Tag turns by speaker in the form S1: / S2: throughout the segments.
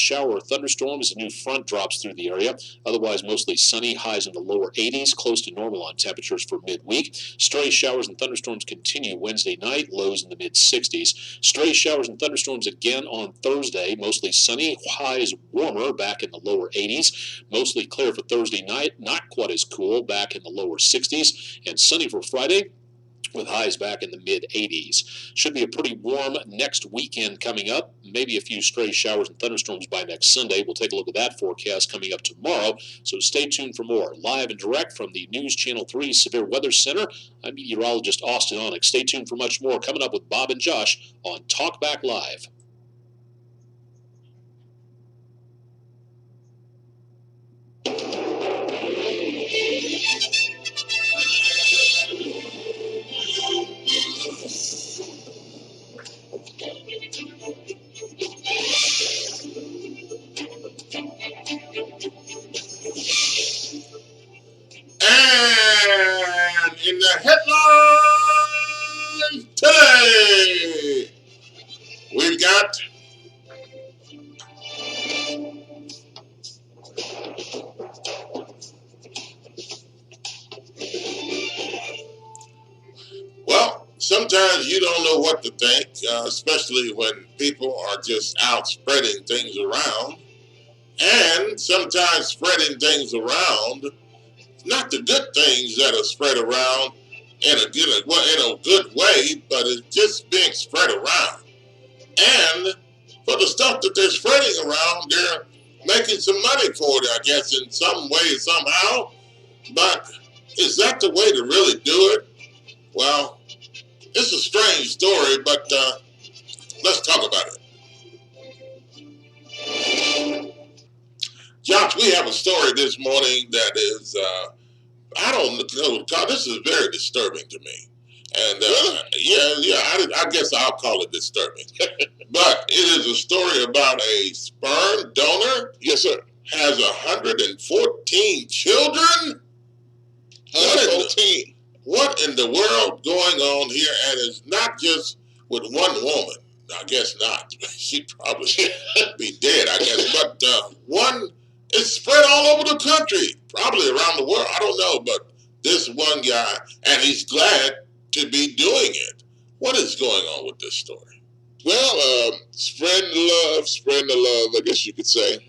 S1: shower or thunderstorm as a new front drops through the area. Otherwise, mostly sunny, highs in the lower 80s, close to normal on temperatures for midweek. Stray showers and thunderstorms continue Wednesday night, lows in the mid-60s. Stray showers and thunderstorms again on Thursday, mostly sunny, highs warmer, back in the lower 80s. Mostly clear for Thursday night, not quite as cool, back in the lower 60s. And sunny for Friday, with highs back in the mid-80s. Should be a pretty warm next weekend coming up. Maybe a few stray showers and thunderstorms by next Sunday. We'll take a look at that forecast coming up tomorrow, so stay tuned for more. Live and direct from the News Channel 3 Severe Weather Center, I'm meteorologist Austin Onyx. Stay tuned for much more coming up with Bob and Josh on Talkback Live.
S2: And in the headlines today, we've got sometimes you don't know what to think, especially when people are just out spreading things around. And sometimes spreading things around, not the good things that are spread around in a good way, but it's just being spread around. And for the stuff that they're spreading around, they're making some money for it, I guess, in some way, somehow. But is that the way to really do it? Well, it's a strange story, but let's talk about it. Josh, we have a story this morning that is, I don't know, this is very disturbing to me. And I guess I'll call it disturbing. But it is a story about a sperm donor. Yes, sir. Has 114 children. 114. What in the world going on here? And it's not just with one woman. I guess not. She'd probably be dead, I guess. But one, it's spread all over the country, probably around the world. I don't know, but this one guy, and he's glad to be doing it. What is going on with this story?
S3: Well, spreading the love, I guess you could say.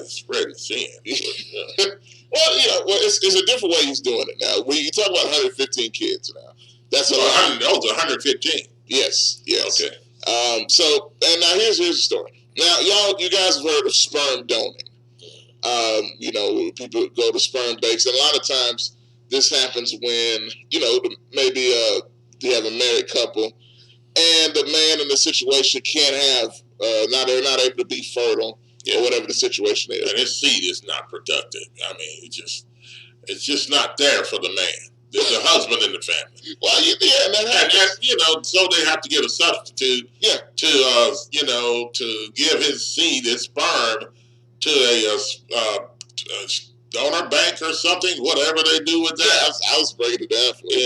S2: Spreading sin.
S3: Well, it's a different way he's doing it now. When you talk about 115 kids now, that's
S2: a 115.
S3: Yes.
S2: Okay.
S3: And now here's the story. Now, you guys have heard of sperm donating. People go to sperm banks, and a lot of times this happens when, maybe you have a married couple, and the man in the situation can't have, they're not able to be fertile, or whatever the situation is.
S2: And his seed is not productive. I mean, it's just not there for the man. There's a husband in the family.
S3: Well, and that happens.
S2: And so they have to get a substitute to give his seed, his sperm, to a donor bank or something, whatever they do with that.
S3: Yeah, I was breaking it down for you.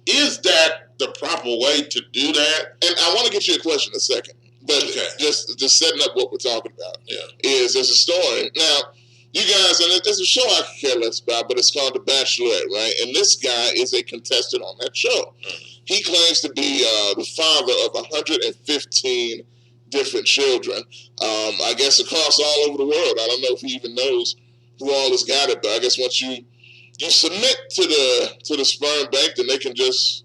S2: Is that the proper way to do that?
S3: And I want to get you a question in a second, but just setting up what we're talking about. There's a story now. You guys, and it's a show I could care less about, but it's called The Bachelorette, right? And this guy is a contestant on that show. He claims to be the father of 115 different children, I guess across all over the world. I don't know if he even knows who all has got it, but I guess once you submit to the sperm bank, then they can just,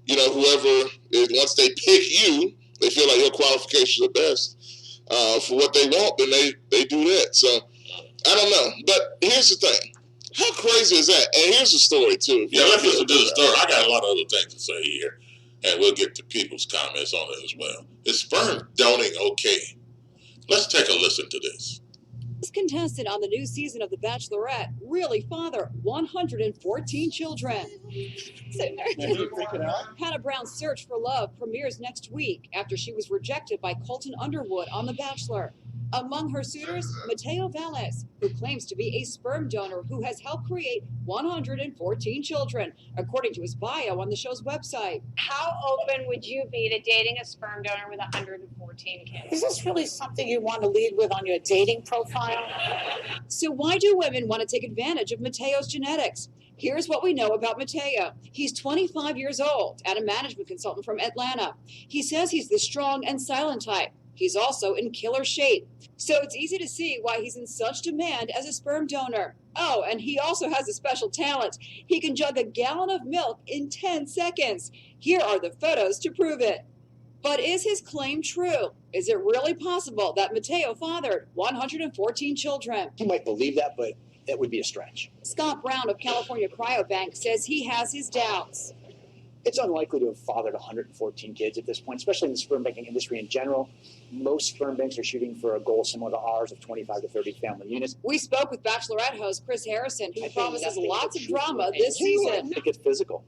S3: once they pick you, they feel like your qualifications are best for what they want, then they do that. So I don't know, but here's the thing. How crazy is that? And here's the story, too.
S2: Let's listen to the story. I got a lot of other things to say here, and we'll get to people's comments on it as well. Is sperm donating okay? Let's take a listen to this.
S4: This contestant on the new season of The Bachelorette really fathered 114 children. Hannah Brown's Search for Love premieres next week after she was rejected by Colton Underwood on The Bachelor. Among her suitors, Mateo Velez, who claims to be a sperm donor who has helped create 114 children, according to his bio on the show's website.
S5: How open would you be to dating a sperm donor with 114 kids?
S6: Is this really something you want to lead with on your dating profile?
S4: So why do women want to take advantage of Mateo's genetics? Here's what we know about Mateo. He's 25 years old and a management consultant from Atlanta. He says he's the strong and silent type. He's also in killer shape. So it's easy to see why he's in such demand as a sperm donor. Oh, and he also has a special talent. He can jug a gallon of milk in 10 seconds. Here are the photos to prove it. But is his claim true? Is it really possible that Mateo fathered 114 children?
S7: You might believe that, but that would be a stretch.
S4: Scott Brown of California Cryobank says he has his doubts.
S7: It's unlikely to have fathered 114 kids at this point, especially in the sperm banking industry in general. Most sperm banks are shooting for a goal similar to ours of 25 to 30 family units.
S4: We spoke with Bachelorette host Chris Harrison, who promises lots of drama this season.
S8: It gets physical.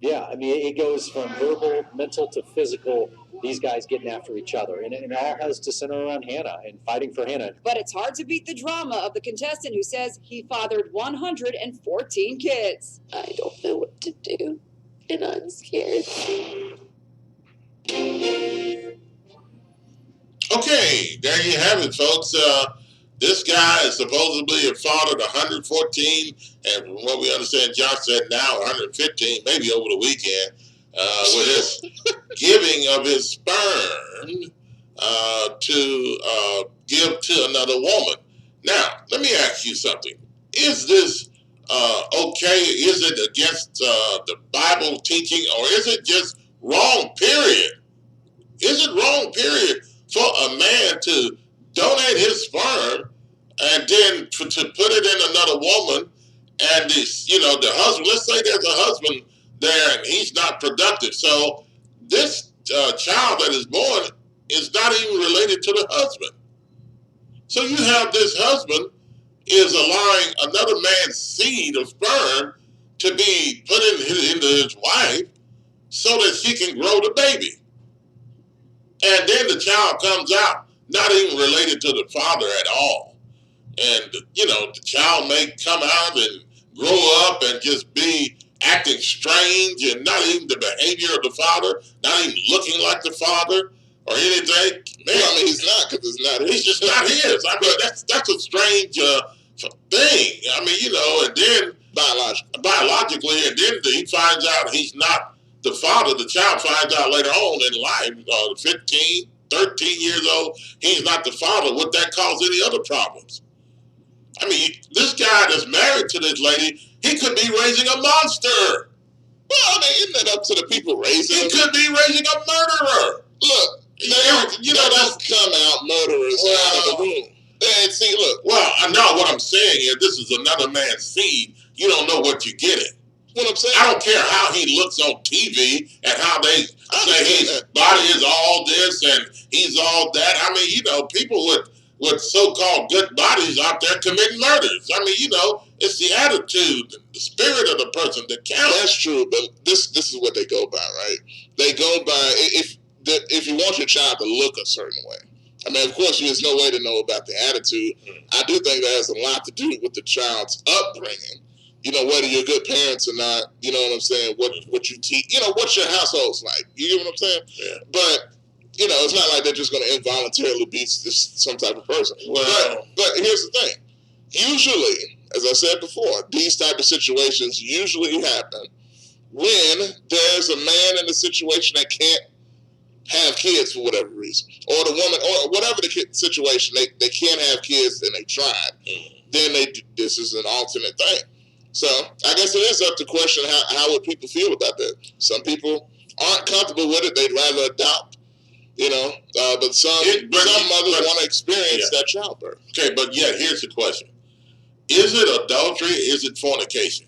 S8: Yeah, I mean, it goes from verbal, mental to physical, these guys getting after each other. And it all has to center around Hannah and fighting for Hannah.
S4: But it's hard to beat the drama of the contestant who says he fathered 114 kids.
S9: I don't know what to do, and I'm scared.
S2: Okay, there you have it, folks. This guy is supposedly a father to 114, and from what we understand, Josh said now 115, maybe over the weekend, with his giving of his sperm to give to another woman. Now, let me ask you something. Is this okay? Is it against the Bible teaching, or is it just wrong, period? Is it wrong, period, for a man to donate his sperm and then to put it in another woman, and this, the husband, let's say there's a husband there and he's not productive. So this child that is born is not even related to the husband. So you have this husband is allowing another man's seed of sperm to be put into his wife so that she can grow the baby. And then the child comes out not even related to the father at all. And, the child may come out and grow up and just be acting strange and not even the behavior of the father, not even looking like the father or anything. Man,
S3: Well, I mean, he's not, because it's not his.
S2: he's just not his. I mean, that's a strange thing. I mean, and then biologically, and then he finds out he's not the father. The child finds out later on in life, 15, 13 years old, he's not the father. Would that cause any other problems? I mean, this guy that's married to this lady, he could be raising a monster.
S3: Well, I mean, isn't it up to the people raising
S2: He
S3: him?
S2: could be raising a murderer.
S3: Look, don't come out murderers out of the room. And see, look.
S2: Well, I know what I'm saying is this is another man's seed. You don't know what you're getting.
S3: What I'm saying,
S2: I don't care how he looks on TV and how they say his body is all this and he's all that. I mean, people with so-called good bodies out there committing murders. I mean, it's the attitude, the spirit of the person that counts.
S3: that's true, but this is what they go by, right? They go by, if you want your child to look a certain way. I mean, of course, there's no way to know about the attitude. I do think that has a lot to do with the child's upbringing. Whether you're good parents or not, you know what I'm saying? What you teach, what your household's like. You get what I'm saying?
S2: Yeah.
S3: But, it's not like they're just going to involuntarily be some type of person.
S2: Well,
S3: but here's the thing. Usually, as I said before, these type of situations usually happen when there's a man in a situation that can't have kids for whatever reason, or the woman, or whatever the situation, they can't have kids and they tried. Then this is an alternate thing. So I guess it is up to question how would people feel about that. Some people aren't comfortable with it; they'd rather adopt. But some mothers want to experience that childbirth.
S2: Okay, but yet here's the question: is it adultery? Is it fornication?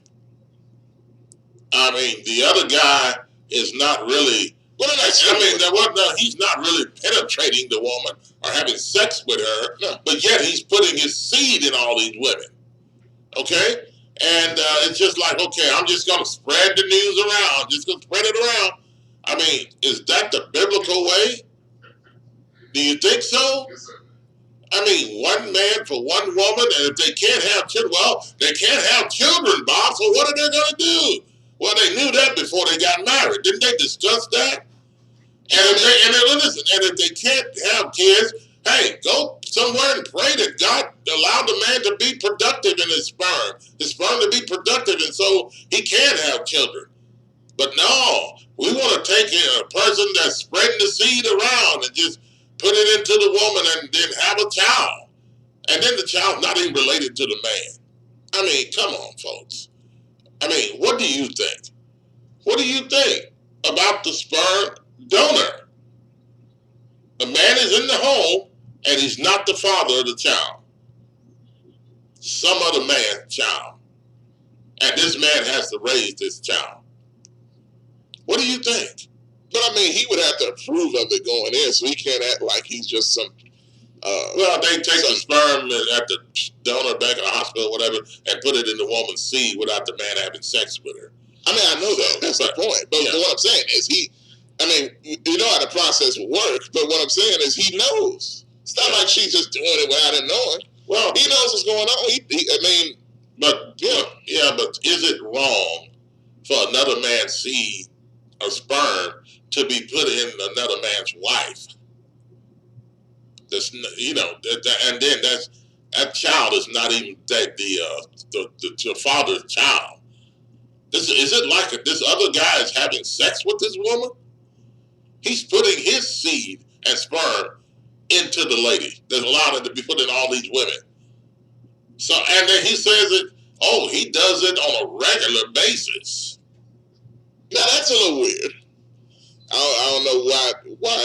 S2: I mean, the other guy is not really. He's not really penetrating the woman or having sex with her, but yet he's putting his seed in all these women. Okay? And it's just like, okay, I'm just going to spread the news around, just going to spread it around. I mean, is that the biblical way? Do you think so? I mean, one man for one woman, and if they can't have children, well, they can't have children, Bob, so what are they going to do? Well, they knew that before they got married. Didn't they discuss that? And if they can't have kids, hey, go somewhere and pray that God allowed the man to be productive in his sperm to be productive, and so he can have children. But no, we want to take a person that's spreading the seed around and just put it into the woman and then have a child. And then the child's not even related to the man. I mean, come on, folks. I mean, what do you think? What do you think about the sperm donor? The man is in the home and he's not the father of the child. Some other man's child. And this man has to raise this child. What do you think?
S3: But I mean, he would have to approve of it going in, so he can't act like he's just some.
S2: Well, they take the sperm at the donor bank or hospital or whatever and put it in the woman's seed without the man having sex with her.
S3: I mean, I know that. That's the point. But what I'm saying is I mean, you know how the process will work, but what I'm saying is he knows. It's not like she's just doing it without him knowing. Well, he knows what's going on.
S2: But is it wrong for another man's seed or sperm to be put in another man's wife? That's, and then that child is not even the father's child. Is it like this other guy is having sex with this woman? He's putting his seed and sperm into the lady that's allowed it to be put in all these women. So, and then he says he does it on a regular basis.
S3: Now that's a little weird. I don't know why.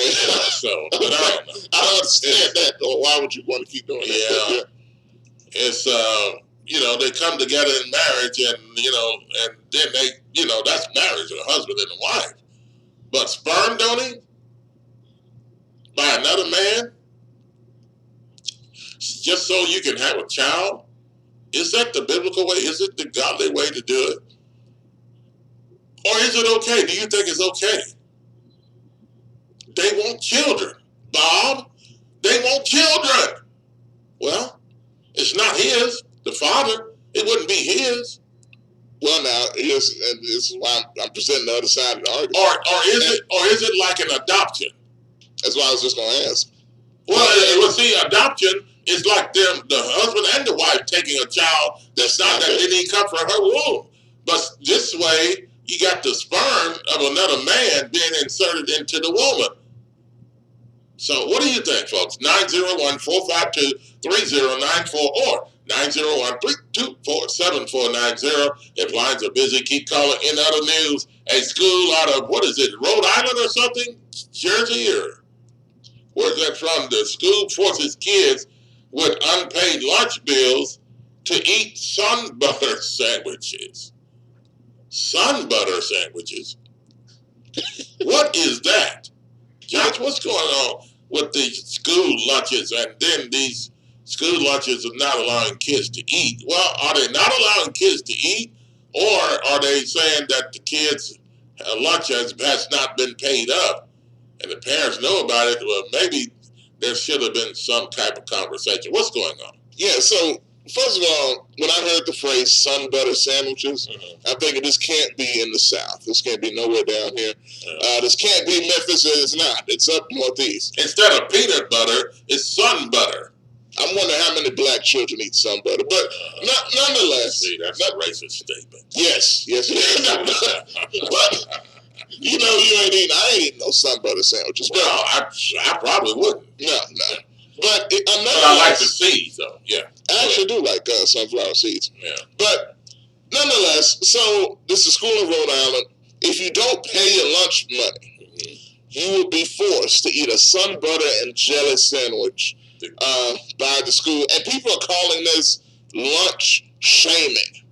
S2: So, but I don't know.
S3: I don't understand that. Or why would you want to keep doing that?
S2: Yeah. It's they come together in marriage, and then they, that's marriage, a husband and a wife. But sperm donating by another man, just so you can have a child, is that the biblical way? Is it the godly way to do it? Or is it okay? Do you think it's okay? They want children, Bob. They want children. Well, it's not his, the father. It wouldn't be his.
S3: Well, now, this is why I'm presenting the other side of the argument.
S2: Or is it like an adoption?
S3: That's why I was just going to ask.
S2: Well, see, adoption is like the husband and the wife taking a child that didn't come from her womb. But this way, you got the sperm of another man being inserted into the woman. So what do you think, folks? 901-452-3094 or 901-324-7490. If lines are busy, keep calling. In other news, a school out of, Rhode Island or something? Jersey or where's that from? The school forces kids with unpaid lunch bills to eat Sunbutter sandwiches. Sunbutter sandwiches? What is that? Josh, what's going on with these school lunches, and then these school lunches are not allowing kids to eat? Well, are they not allowing kids to eat, or are they saying that the kids' lunch has not been paid up, and the parents know about it? Well, maybe there should have been some type of conversation. What's going on?
S3: Yeah, so first of all, when I heard the phrase Sunbutter sandwiches, I'm thinking this can't be in the South. This can't be nowhere down here. This can't be Memphis. It's not. It's up northeast.
S2: Instead of peanut butter, it's Sunbutter.
S3: I'm wondering how many black children eat Sunbutter. But nonetheless.
S2: See, that's a racist statement.
S3: Yes. But, you ain't eating. I ain't eating no Sunbutter sandwiches.
S2: Well, I probably wouldn't.
S3: No. But
S2: I like the seeds, though. Yeah.
S3: I actually do like sunflower seeds.
S2: Yeah.
S3: But nonetheless, so this is a school in Rhode Island. If you don't pay your lunch money, you will be forced to eat a Sunbutter and jelly sandwich by the school. And people are calling this lunch shaming.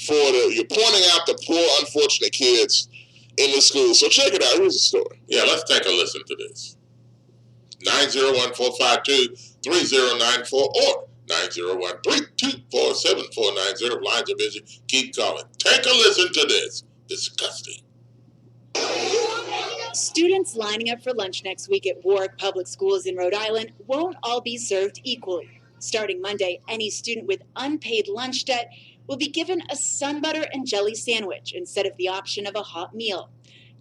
S3: You're pointing out the poor, unfortunate kids in the school. So check it out. Here's the story.
S2: Yeah, let's take a listen to this. 901-452-3094 or 901-324-7490. Lines are busy. Keep calling. Take a listen to this. Disgusting.
S4: Students lining up for lunch next week at Warwick Public Schools in Rhode Island won't all be served equally. Starting Monday, any student with unpaid lunch debt will be given a Sunbutter and jelly sandwich instead of the option of a hot meal.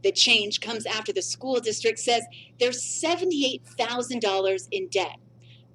S4: The change comes after the school district says there's $78,000 in debt.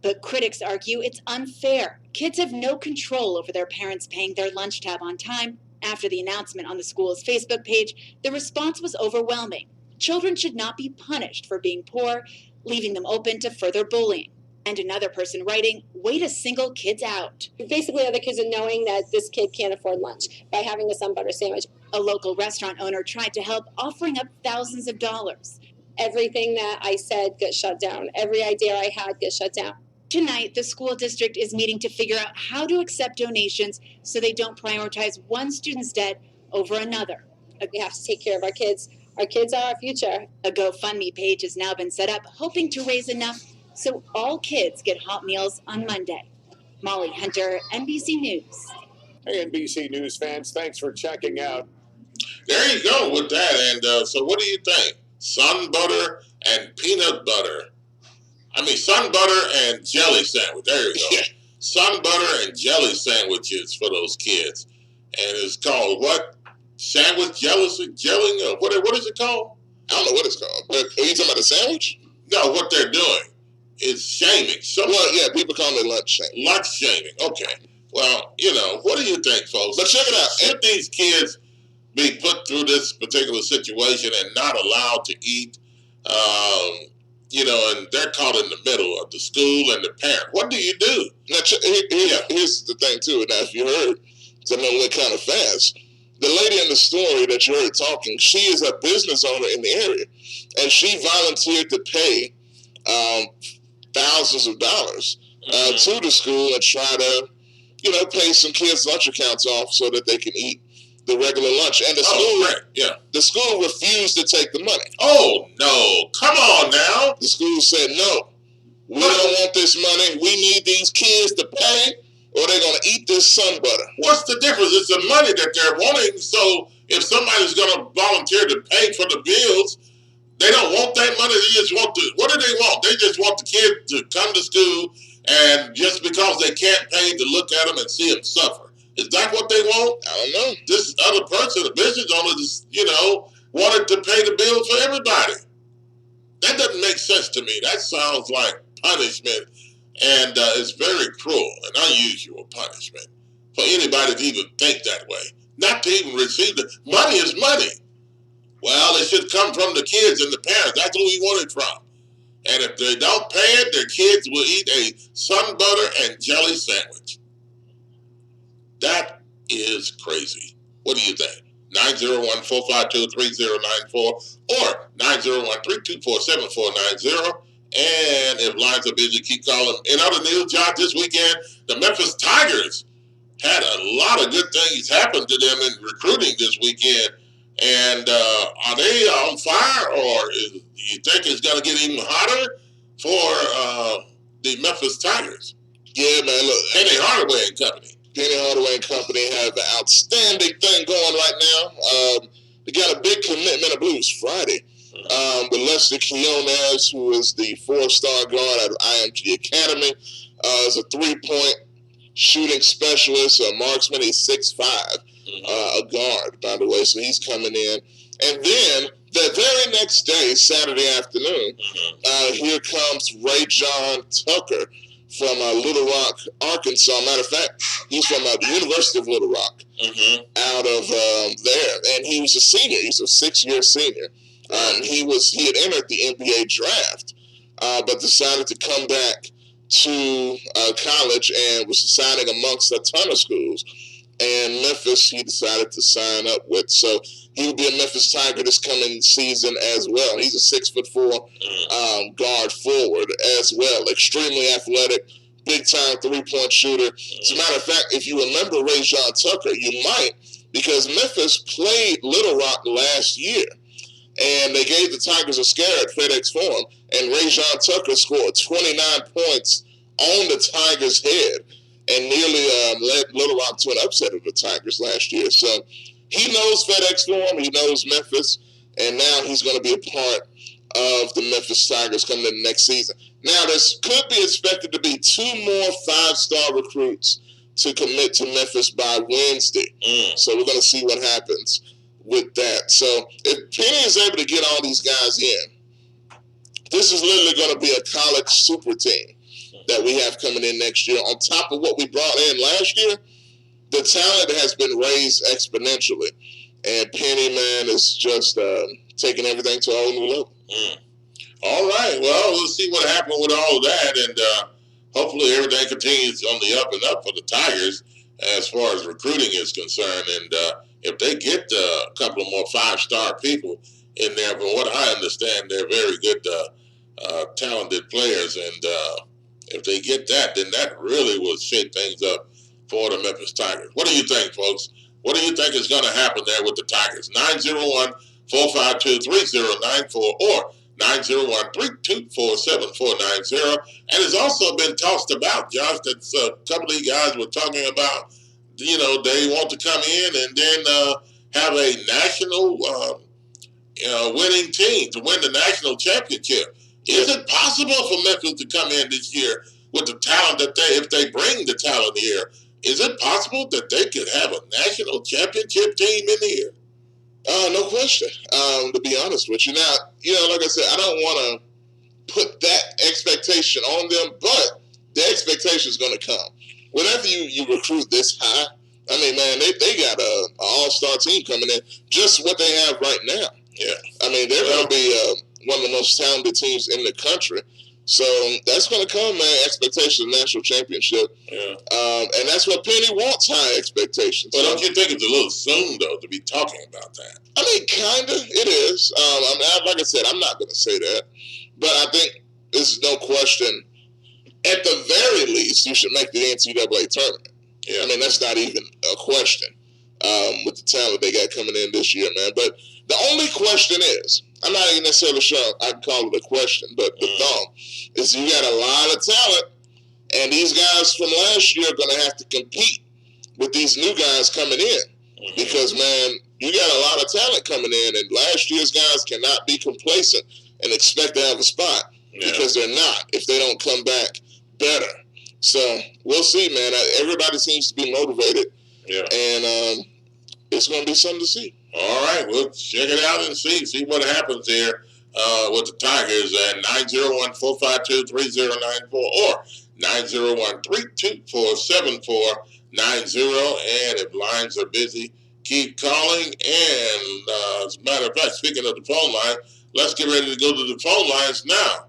S4: But critics argue it's unfair. Kids have no control over their parents paying their lunch tab on time. After the announcement on the school's Facebook page, the response was overwhelming. Children should not be punished for being poor, leaving them open to further bullying. And another person writing, way to single kids out.
S9: Basically, other kids are knowing that this kid can't afford lunch by having a Sunbutter sandwich.
S4: A local restaurant owner tried to help, offering up thousands of dollars.
S9: Everything that I said gets shut down. Every idea I had gets shut down.
S4: Tonight, the school district is meeting to figure out how to accept donations so they don't prioritize one student's debt over another.
S9: We have to take care of our kids. Our kids are our future.
S4: A GoFundMe page has now been set up, hoping to raise enough so all kids get hot meals on Monday. Molly Hunter, NBC News.
S10: Hey, NBC News fans, thanks for checking out.
S2: There you go with that. And so what do you think? Sunbutter and peanut butter. Sunbutter and jelly sandwich. There you go. Sunbutter and jelly sandwiches for those kids. And it's called what? Sandwich gelling? What is it called?
S3: I don't know what it's called. But are you talking about the sandwich?
S2: No, what they're doing is shaming.
S3: People call it lunch shaming.
S2: Lunch shaming. Okay. Well, what do you think, folks?
S3: But check it out.
S2: Should these kids be put through this particular situation and not allowed to eat? And they're caught in the middle of the school and the parent. What do you do?
S3: Now, here's the thing, too. Now, if you heard, I know it went kind of fast. The lady in the story that you heard talking, she is a business owner in the area, and she volunteered to pay thousands of dollars to the school and try to, pay some kids' lunch accounts off so that they can eat the regular lunch. And the school refused to take the money.
S2: Oh, no. Come on now.
S3: The school said, no, we don't want this money. We need these kids to pay, or they're going to eat this Sunbutter.
S2: What's the difference? It's the money that they're wanting. So if somebody's going to volunteer to pay for the bills, they don't want that money. They just want what do they want? They just want the kid to come to school, and just because they can't pay, to look at them and see them suffer. Is that what they want?
S3: I don't know.
S2: This other person, the business owner, wanted to pay the bills for everybody. That doesn't make sense to me. That sounds like punishment, and it's very cruel and unusual punishment for anybody to even think that way. Not to even receive the money is money. Well, it should come from the kids and the parents. That's who we want it from. And if they don't pay it, their kids will eat a Sunbutter and jelly sandwich. That is crazy. What do you think? 901-452-3094 or 901-324-7490. And if lines are busy, keep calling. In other news, John, this weekend, the Memphis Tigers had a lot of good things happen to them in recruiting this weekend. And are they on fire, or do you think it's going to get even hotter for the Memphis Tigers?
S3: Yeah, man, look.
S2: Penny Hardaway and Company.
S3: Penny Hardaway and Company have an outstanding thing going right now. They got a big commitment, I believe it was Friday, with Lester Quinones, who is the 4-star guard at IMG Academy. Is a 3-point shooting specialist, a marksman. He's 6'5", a guard, by the way, so he's coming in. And then the very next day, Saturday afternoon, here comes Ray John Tucker from Little Rock, Arkansas. Matter of fact, he's from the University of Little Rock, out of there. And he was a senior. He's a 6-year senior. He had entered the NBA draft, but decided to come back to college and was signing amongst a ton of schools. And Memphis, he decided to sign up with. So he will be a Memphis Tiger this coming season as well. He's a 6'4" guard forward as well. Extremely athletic, big-time 3-point shooter. As a matter of fact, if you remember Ray John Tucker, you might, because Memphis played Little Rock last year. And they gave the Tigers a scare at FedEx Forum. And Ray John Tucker scored 29 points on the Tigers' head and nearly led Little Rock to an upset of the Tigers last year. So he knows FedEx Forum, he knows Memphis, and now he's going to be a part of the Memphis Tigers coming in next season. Now, there could be expected to be 2 more 5-star recruits to commit to Memphis by Wednesday. So we're going to see what happens with that. So if Penny is able to get all these guys in, this is literally going to be a college super team that we have coming in next year. On top of what we brought in last year, the talent has been raised exponentially. And Penny, man, is just taking everything to a whole new level.
S2: All right. Well, we'll see what happens with all of that. And hopefully everything continues on the up and up for the Tigers as far as recruiting is concerned. And if they get a couple of more 5-star people in there, from what I understand, they're very good, talented players. And if they get that, then that really will shake things up for the Memphis Tigers. What do you think, folks? What do you think is going to happen there with the Tigers? 901-452-3094 or 901-324-7490. And it's also been tossed about, Josh, that a couple of these guys were talking about, you know, they want to come in and then have a national winning team to win the national championship. Is it possible for Memphis to come in this year with the talent that if they bring the talent here, is it possible that they could have a national championship team in here?
S3: No question, to be honest with you. Now, like I said, I don't want to put that expectation on them, but the expectation is going to come. Whenever you recruit this high, I mean, man, they got an all-star team coming in, just what they have right now.
S2: Yeah.
S3: I mean, they're going to be one of the most talented teams in the country. So that's going to come, man, expectation of national championship.
S2: Yeah.
S3: And that's what Penny wants, high expectations.
S2: But don't you think it's a little soon, though, to be talking about that?
S3: I mean, kind of, it is. Like I said, I'm not going to say that. But I think there's no question, at the very least, you should make the NCAA tournament.
S2: Yeah.
S3: I mean, that's not even a question with the talent they got coming in this year, man. But the only question is, I'm not even necessarily sure I can call it a question, but the thought is you got a lot of talent, and these guys from last year are going to have to compete with these new guys coming in. Because, man, you got a lot of talent coming in, and last year's guys cannot be complacent and expect to have a spot because they're not if they don't come back better. So we'll see, man. Everybody seems to be motivated, and it's going to be something to see.
S2: All right, we'll check it out and see what happens here with the Tigers at 901-452-3094 or 901-324-7490. And if lines are busy, keep calling. And as a matter of fact, speaking of the phone line, let's get ready to go to the phone lines now.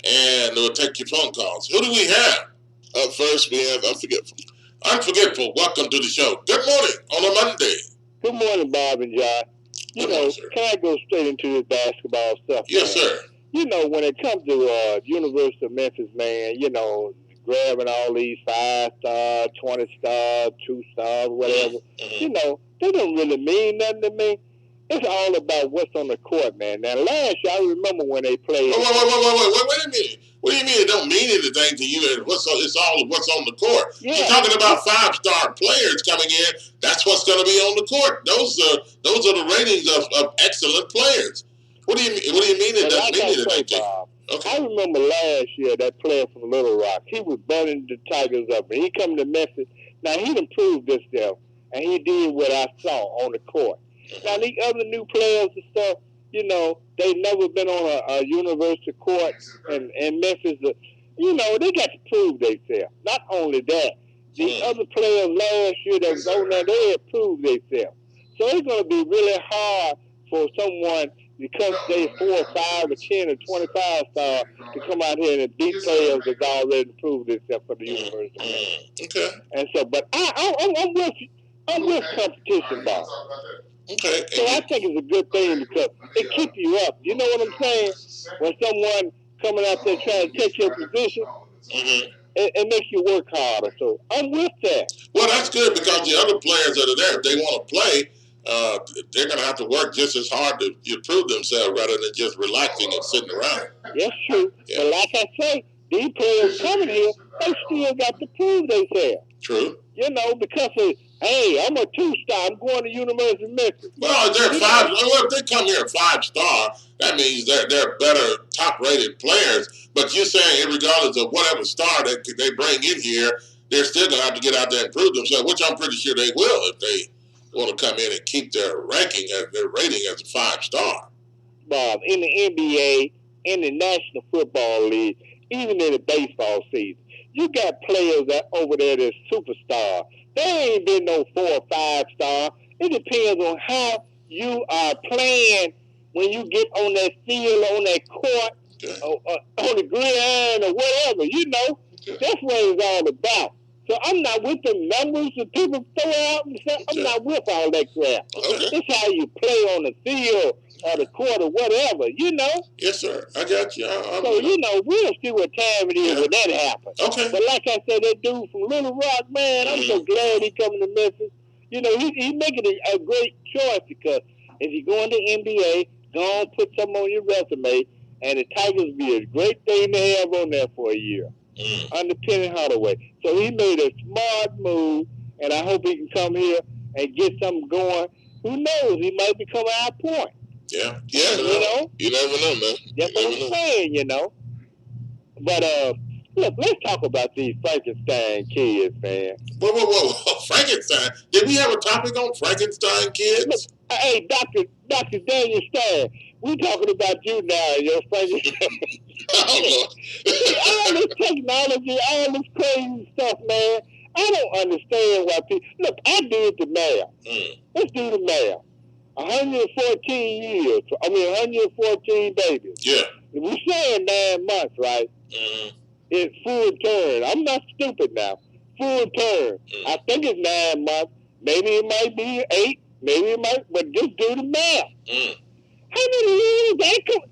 S2: And we'll take your phone calls. Who do we have?
S3: Up first, we have Unforgetful.
S2: Unforgetful, welcome to the show. Good morning on a Monday.
S11: Good morning, Bob and Josh. Can I go straight into this basketball stuff?
S2: Yes, sir.
S11: When it comes to University of Memphis, man, grabbing all these 5-star, 20-star, 2-star, whatever, they don't really mean nothing to me. It's all about what's on the court, man. Now, last year, I remember when they played.
S2: Wait a minute. What do you mean it don't mean anything to you? It's all what's on the court. Yeah. You're talking about 5-star players coming in. That's what's going to be on the court. Those are the ratings of excellent players. What do you mean it doesn't mean anything to you? Okay.
S11: I remember last year that player from Little Rock. He was burning the Tigers up, and he come to Memphis. Now he improved himself, and he did what I saw on the court. Now these other new players and stuff, they've never been on a university court in Memphis. They got to prove themselves. Not only that, the other players last year that was on there, they had proved themselves. So it's going to be really hard for someone, because they 4 or 5 or 10 or 25 stars, to come out here and beat players that's already proved themselves for the university.
S2: Okay.
S11: And so, but I'm with competition, Bob.
S2: Okay.
S11: So I think it's a good thing because it keeps you up. You know what I'm saying? When someone coming out there trying to take your position, it makes you work harder. So I'm with that.
S2: Well, that's good because the other players that are there, if they want to play, they're going to have to work just as hard to prove themselves rather than just relaxing and sitting around.
S11: That's true. Yeah. But like I say, these players coming here, they still got to prove themselves.
S2: True.
S11: You know, because of, hey, I'm a 2-star. I'm going to University of Memphis.
S2: Well, they're five. Well, if they come here 5-star, that means they're better, top-rated players. But you're saying, regardless of whatever star they bring in here, they're still gonna have to get out there and prove themselves, which I'm pretty sure they will if they want to come in and keep their rating as a 5-star.
S11: Bob, in the NBA, in the National Football League, even in the baseball season, you got players that over there that's superstar. There ain't been no 4 or 5-star. It depends on how you are playing when you get on that field, on that court, on the gridiron or whatever. You know, that's what it's all about. So I'm not with the numbers that people throw out and stuff. I'm not with all that crap. This is how you play on the field or the court or whatever, you know?
S2: Yes, sir. I got you.
S11: So, you know, we'll see what time it is when that happens.
S2: Okay.
S11: But like I said, that dude from Little Rock, man, I'm so glad he coming to Memphis. You know, he's making a great choice because if you go into NBA, go on put something on your resume, and the Tigers be a great thing to have on there for a year. Under Penny Hardaway. So he made a smart move, and I hope he can come here and get something going. Who knows? He might become our point.
S2: Yeah.
S3: You know? You never know, man.
S11: That's what I'm saying, you know. But, look, let's talk about these Frankenstein kids, man.
S2: Whoa. Frankenstein? Did we have a topic on Frankenstein kids?
S11: Look, hey, Dr. Daniel Stein, we talking about you now, your Frankenstein. All this technology, all this crazy stuff, man. I don't understand why people... Look, I did the math. Let's do the math. 114 years. 114 babies.
S2: Yeah.
S11: We're saying 9 months, right? It's full term. I'm not stupid now. Full term. I think it's 9 months. Maybe it might be 8. Maybe it might... But just do the math. How many years that come...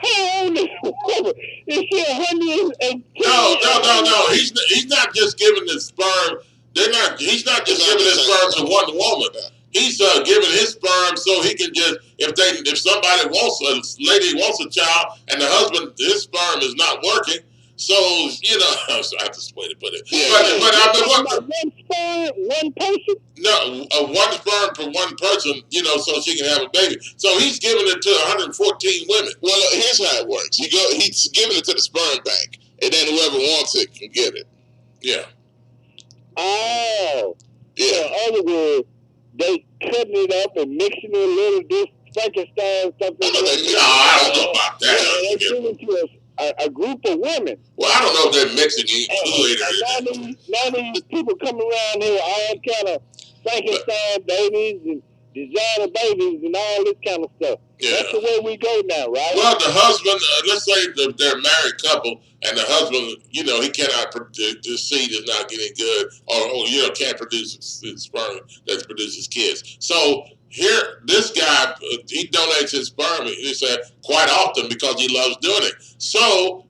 S11: How old is the woman? Is she 110?
S2: No. He's not just giving the sperm. He's not just giving his sperm to one woman. He's giving his sperm so he can just if somebody wants a child and the husband his sperm is not working. So you know, I have to way to put it.
S11: Yeah,
S2: but I mean,
S11: one sperm, one person.
S2: No, one sperm for one person. You know, so she can have a baby. So he's giving it to 114 women.
S3: Well, here's how it works. He's giving it to the sperm bank, and then whoever wants it can get it.
S2: Yeah.
S11: Oh.
S3: Yeah.
S11: So in other words, they cutting it up and mixing it a little this Frankenstein stuff.
S2: No, I don't know about that.
S11: Yeah, they give it to a group of women.
S2: Well, I don't know if they're mixing it.
S11: Now these people come around here, all kind of Frankenstein babies and designer babies and all this kind of stuff.
S2: Yeah.
S11: That's the way we go now, right?
S2: Well, the husband, let's say they're a married couple, and the husband, you know, he cannot, the seed is not getting good, or you know, can't produce his sperm that produces kids. So here, this guy, he donates his sperm, he said, quite often because he loves doing it. So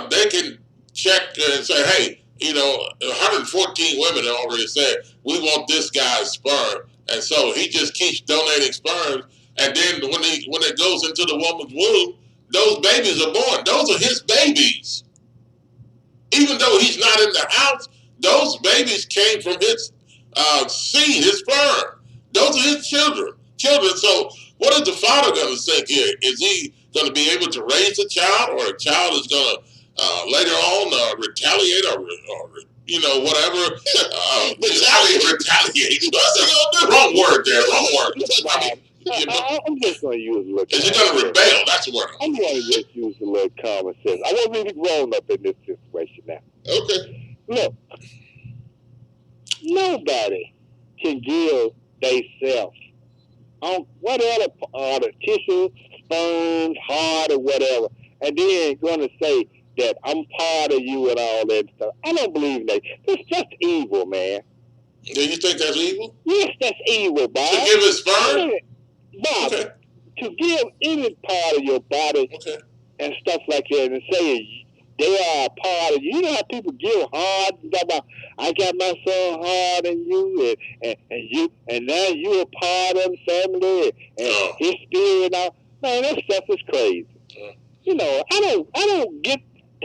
S2: they can check and say, hey, you know, 114 women have already said, we want this guy's sperm. And so he just keeps donating sperm. And then when it goes into the woman's womb, those babies are born. Those are his babies. Even though he's not in the house, those babies came from his seed, his sperm. Those are his children. So what is the father going to think here? Is he going to be able to raise a child, or a child is going to later on retaliate or you know, whatever. Retaliate. Wrong word there. Wrong word. I mean,
S11: I'm just going to use a little.
S2: Is he going to rebel? That's the word.
S11: I'm going to just use a little common sense. I wasn't really grown up in this situation now.
S3: Okay.
S11: Look, nobody can give themselves on whatever the tissue, sperm, heart, or whatever, and then going to say that I'm part of you and all that stuff. I don't believe that. That's just evil, man.
S2: Do you think that's evil?
S11: Yes, that's evil, Bob.
S2: To give his sperm?
S11: Bob, to give any part of your body and stuff like that and say they are a part of you. You know how people give hard and talk about, I got my son hard and you and you, and now you're a part of the family and his spirit and all. Man, that stuff is crazy. You know, I don't get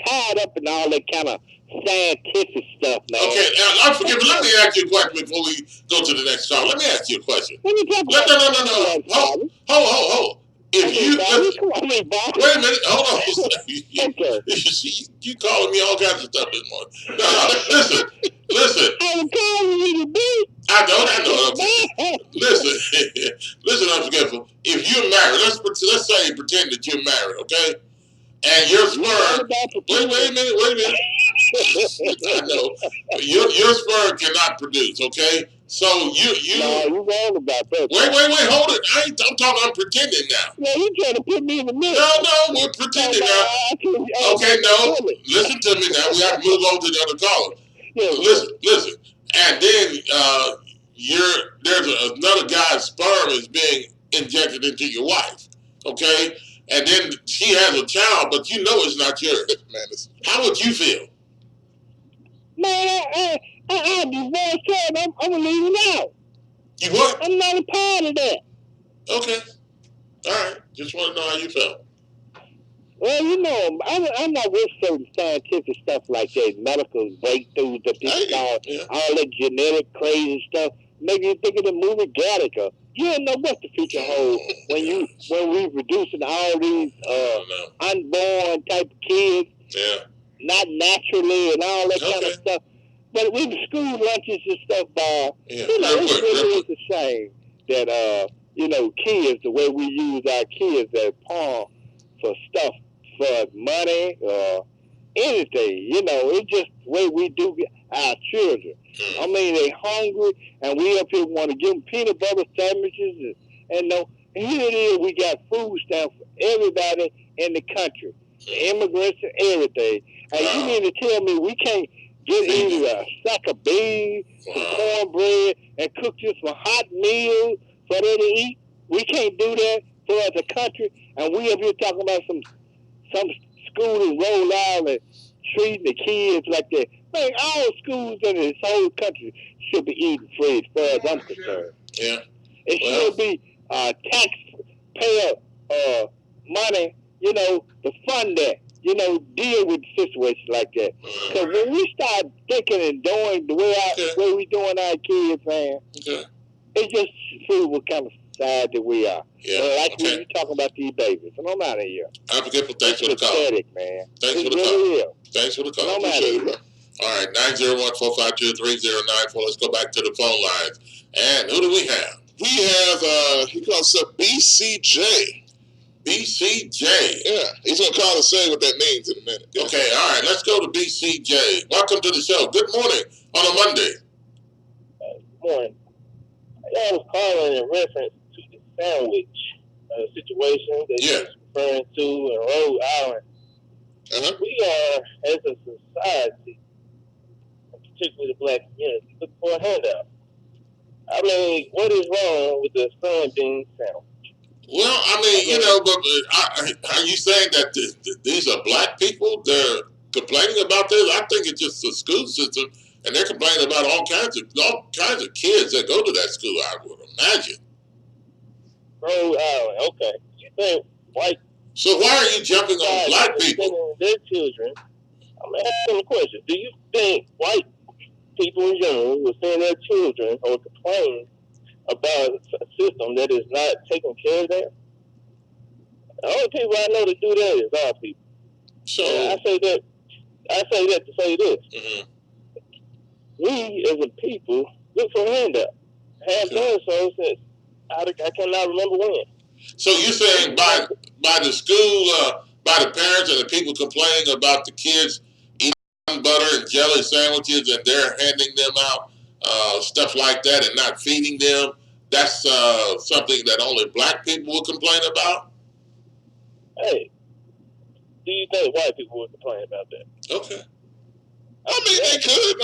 S11: tied up in all that kind of scientific stuff, man.
S2: Okay, I forget, but let me ask you a question before we go to the next call. Let me ask you a question.
S11: Let me talk about
S2: No. Hold. If you wait a minute, hold on. You calling me all kinds of stuff this morning. No, listen.
S11: I'm calling you to be.
S2: I know. Listen, unforgivable. If you're married, let's say pretend that you're married, okay? And your sperm. Wait a minute. I know. Your sperm cannot produce, okay? So you.
S11: No, you wrong about that.
S2: Wait, hold it. I'm pretending now.
S11: Yeah, you trying to put me in the middle.
S2: No, we're pretending now. Okay, no. Listen to me now. We have to move on to the other caller. Yeah, listen. And then there's another guy's sperm is being injected into your wife, okay? And then she has a child, but you know it's not yours. Man, how would you feel?
S11: Man, I divorced her, and I'm gonna leave it out.
S2: You what?
S11: I'm not a part of that.
S2: Okay. All right. Just want to know how you felt.
S11: Well, you know, I'm not with certain scientific stuff like that, medical breakthroughs that people call all that genetic crazy stuff. Maybe you think of the movie Gattaca. You don't know what the future holds when we producing all these unborn type of kids, not naturally and all that kind of stuff. But with the school lunches and stuff, it's a shame that kids, the way we use our kids as pawn for stuff, for money or anything, it's just the way we do our children. I mean, they hungry, and we up here want to give them peanut butter sandwiches, and here it is, we got food stamps for everybody in the country, the immigrants and everything. And you mean to tell me we can't get either a sack of beans, some cornbread, and cook just some hot meals for them to eat? We can't do that for as a country, and we up here talking about some school in Rhode Island treating the kids like that. Man, all schools in this whole country should be eating free as far as I'm concerned.
S2: Yeah.
S11: It should be taxpayer money, to fund that, deal with situations like that. Because when we start thinking and doing the way we doing our kids, man, it just proves what kind of society we are.
S2: Yeah.
S11: Like when you talking about these babies. And I'm out of here.
S2: I'm forgetful. Thanks for the call.
S11: Pathetic, man.
S2: Thanks for the call. Thanks for the call. Appreciate it, bro. All right, 901-452-3094. Let's go back to the phone lines. And who do we have?
S3: We have, he calls up BCJ.
S2: BCJ.
S3: Yeah, he's going to call and say what that means in a minute. Yeah.
S2: Okay, all right, let's go to BCJ. Welcome to the show. Good morning on a Monday.
S12: Good morning. I was calling in reference to the sandwich situation that you're referring to in Rhode Island. We are, as a society, particularly the black community, look for a handout. I mean, what is wrong with the soybean sandwich?
S2: Well, I mean, but are you saying that these are black people? They're complaining about this? I think it's just the school system, and they're complaining about all kinds of kids that go to that school, I would imagine.
S12: Rhode Island, okay. You think white?
S2: So why are you jumping on black people?
S12: Their children. I'm asking the question. Do you think white people in general will send their children or complain about a system that is not taking care of them? The only people I know to do that is our people.
S2: So
S12: I say that to say this.
S2: Mm-hmm.
S12: We as a people look for a handout. Have done so since I cannot remember when.
S2: So you're saying by the school, by the parents and the people complaining about the kids eating butter and jelly sandwiches and they're handing them out stuff like that and not feeding them, that's something that only black people will complain about?
S12: Hey, do you think white people would complain about that?
S2: Okay.
S3: I mean, they could.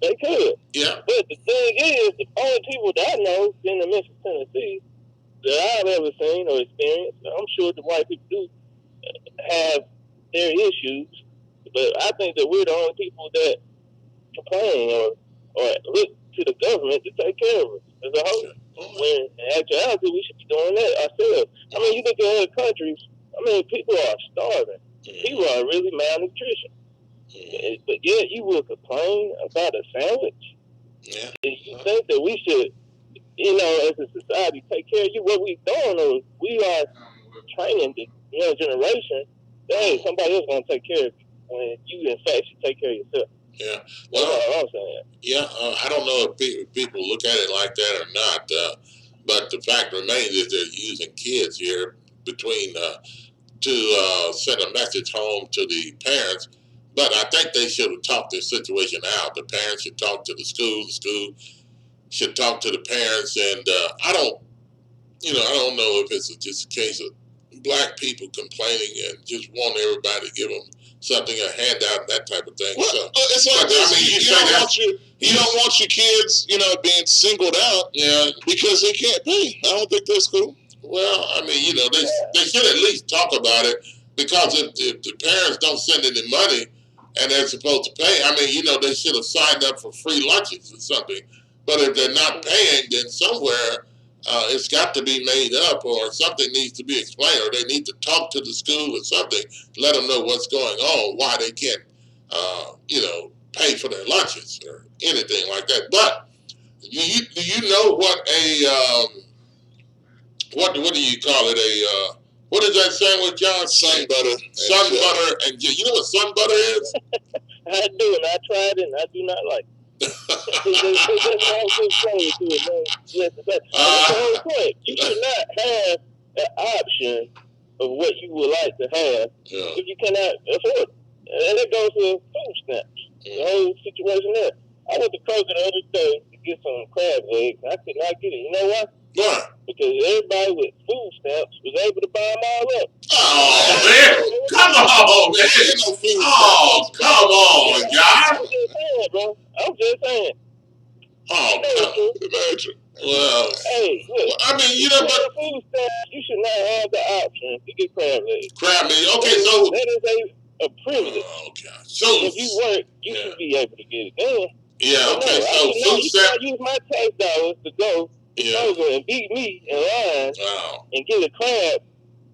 S12: They could.
S2: Yeah.
S12: But the thing is, the only people that I know in the Memphis, Tennessee, that I've ever seen or experienced, I'm sure the white people do have their issues, but I think that we're the only people that complain or look to the government to take care of us as a whole. When in actuality, we should be doing that ourselves. I mean, you look at other countries I mean, people are starving. People are really malnutrition. But yet you will complain about a sandwich?
S2: Yeah.
S12: And you think that we should, as a society, take care of you? What we're doing is we are training the young generation that, hey, somebody else going to take care of you when you, in fact, should take care of yourself.
S2: Yeah.
S12: Well, that's all I'm saying.
S2: Yeah, I don't know if people look at it like that or not, but the fact remains is they're using kids here between to send a message home to the parents. But I think they should have talked this situation out. The parents should talk to the school should talk to the parents, and I don't know if it's just a case of black people complaining and just want everybody to give them something, a handout, that type of thing.
S3: Well,
S2: so,
S3: it's like this.
S2: I mean,
S3: you don't want your kids, being singled out, because they can't pay. I don't think that's cool.
S2: Well, I mean, they should at least talk about it, because if the parents don't send any money and they're supposed to pay, I mean, they should have signed up for free lunches or something. But if they're not paying, then somewhere it's got to be made up, or something needs to be explained, or they need to talk to the school or something, let them know what's going on, why they can't, pay for their lunches or anything like that. But do you know what what do you call it? What is that sandwich, John?
S3: Sunbutter.
S2: Sunbutter and you know what Sunbutter is?
S12: I do, and I tried it, and I do not like it. That's the whole point. You should not have an option of what you would like to have if you cannot afford it. And it goes to food stamps. The whole situation there. I went to Kroger the other day to get some crab legs. I could not get it. You know why?
S2: Why?
S12: Because everybody with food stamps was able to buy them all up.
S2: Oh, man. Come on, man. Oh, come on, guys.
S12: I'm just saying, bro. I'm just saying.
S2: Oh, imagine. Well,
S12: hey, look,
S2: I mean, but
S12: food stamps, you should not have the option to get crab legs.
S2: Crab legs. Okay, so
S12: that is a privilege.
S2: Oh, God. So
S12: if you work, you should be able to get it done.
S2: Yeah. Okay.
S12: No,
S2: so food stamps.
S12: You use my tax dollars to go to Kroger and beat me in line and get a crab,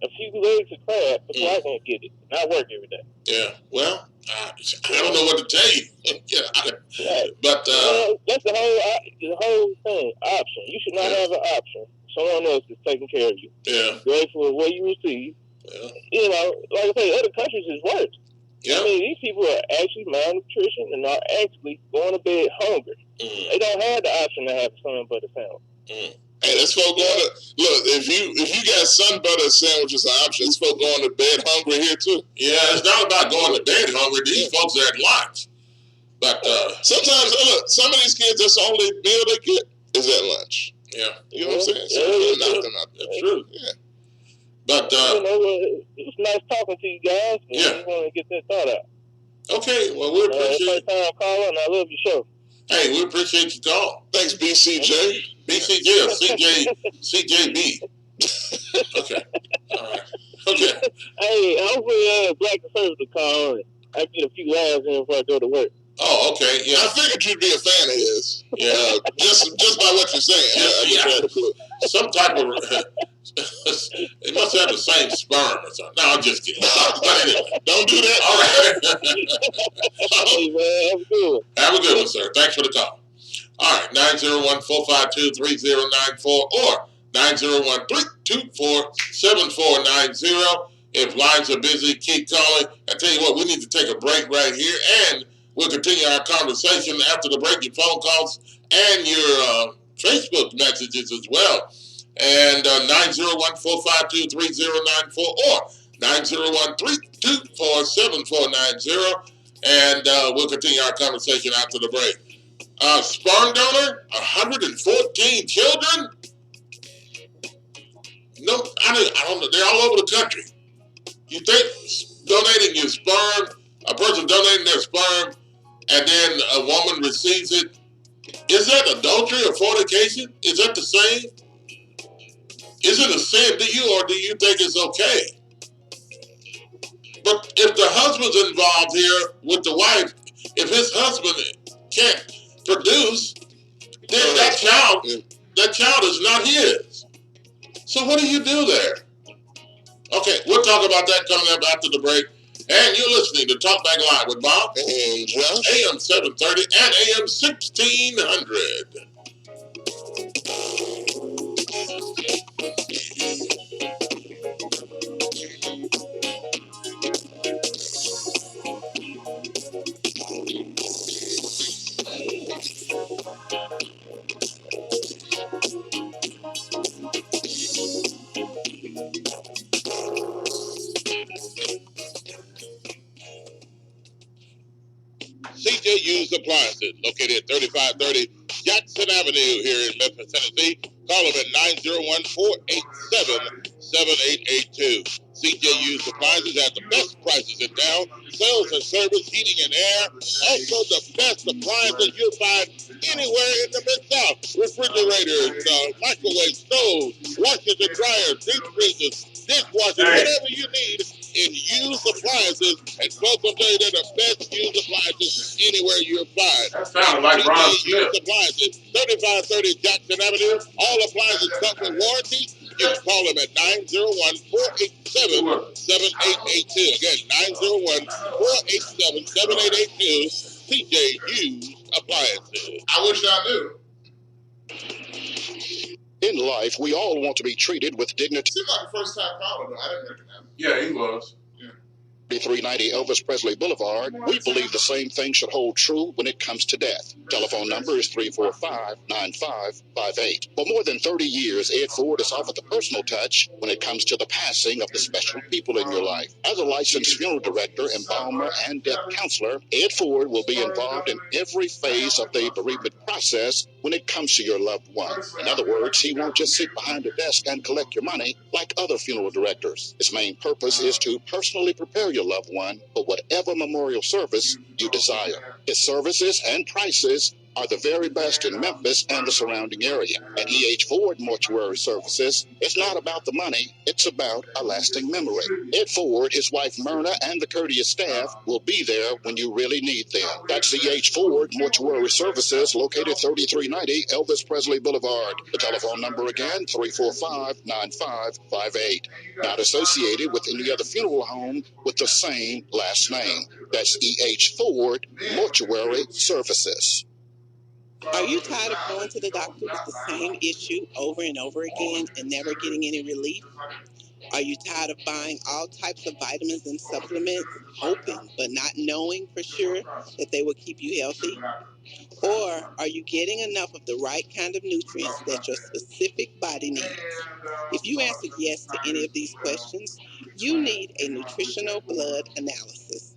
S12: a few legs of crab before I can get it. And I work every day.
S2: Yeah. Well, I don't know what to tell you. But
S12: that's the whole thing. Option. You should not have an option. Someone else is taking care of you.
S2: Yeah.
S12: Grateful for what you receive. Yeah. Like I say, other countries is worse.
S2: Yeah.
S12: I mean, these people are actually malnutrition and are actually going to bed hungry. They don't have the option to have something but a sandwich.
S3: Hey, that's folk going to look. If you got Sunbutter sandwiches an option, it's folk going to bed hungry here too.
S2: Yeah, it's not about going to bed hungry. These folks are at lunch. But
S3: sometimes, look, some of these kids, that's the only meal they get is at lunch.
S2: Yeah,
S3: you know what I'm saying? So
S2: that's true.
S3: Yeah.
S2: But
S12: it was nice talking to you guys.
S2: Yeah,
S12: I want to get that thought out.
S2: Okay, well, we appreciate
S12: first time calling, and I love your show.
S2: Hey, we appreciate your call.
S3: Thanks, BCJ.
S2: BCJ, CJB. Okay. All right. Okay.
S12: Hey, hopefully Black Conservative call and I get a few laughs in before I go to work.
S2: Oh, okay. Yeah.
S3: I figured you'd be a fan of his.
S2: Yeah.
S3: Just by what you're saying.
S2: Yeah. Some type of it must have the same sperm or something. No, I'm just kidding. But anyway,
S3: don't do that.
S2: All right.
S12: Hey, man, have a good one.
S2: Have a good one, sir. Thanks for the call. All right, 901-452-3094 or 901-324-7490. If lines are busy, keep calling. I tell you what, we need to take a break right here, and we'll continue our conversation after the break, your phone calls and your Facebook messages as well. And 901-452-3094 or 901-324-7490. And we'll continue our conversation after the break. Sperm donor, 114 children? No, I don't know. They're all over the country. You think donating your sperm, a person donating their sperm, and then a woman receives it, is that adultery or fornication? Is that the same? Is it a sin to you, or do you think it's okay? But if the husband's involved here with the wife, if his husband can't produce, then that child is not his. So what do you do there? Okay, we'll talk about that coming up after the break. And you're listening to Talk Back Live with Bob
S3: and Josh,
S2: AM730 and AM1600.
S3: CJ Used Appliances, located at 3530 Jackson Avenue here in Memphis, Tennessee. Call them at 901-487-7882. CJ Used Appliances has the best prices in town, sales and service, heating and air. Also the best appliances you'll find anywhere in the Mid-South. Refrigerators, microwave stoves, washers and dryers, deep freezers, dishwashers, whatever you need in used appliances. And folks will tell you they're the best used appliances anywhere you'll find.
S2: That sounded like Ron Smith.
S3: Used appliances, 3530 Jackson Avenue. All appliances come with warranty. You can call them at 901-487-7882. Again, 901-487-7882. CJ Used Appliances.
S2: I wish I knew.
S13: In life, we all want to be treated with dignity.
S2: Seemed like the first time caller, though. I didn't recognize him. Yeah, he was.
S13: 390 Elvis Presley Boulevard, we believe the same thing should hold true when it comes to death. Telephone number is 345-9558. For more than 30 years, Ed Ford has offered the personal touch when it comes to the passing of the special people in your life. As a licensed funeral director, embalmer, and death counselor, Ed Ford will be involved in every phase of the bereavement process when it comes to your loved one. In other words, he won't just sit behind a desk and collect your money like other funeral directors. His main purpose is to personally prepare your loved one for whatever memorial service you desire. His services and prices are the very best in Memphis and the surrounding area. At E.H. Ford Mortuary Services, it's not about the money, it's about a lasting memory. Ed Ford, his wife Myrna, and the courteous staff will be there when you really need them. That's E.H. Ford Mortuary Services, located 3390 Elvis Presley Boulevard. The telephone number again, 345-9558. Not associated with any other funeral home with the same last name. That's E.H. Ford Mortuary Services.
S14: Are you tired of going to the doctor with the same issue over and over again and never getting any relief? Are you tired of buying all types of vitamins and supplements, hoping but not knowing for sure that they will keep you healthy? Or are you getting enough of the right kind of nutrients that your specific body needs? If you answered yes to any of these questions, you need a nutritional blood analysis.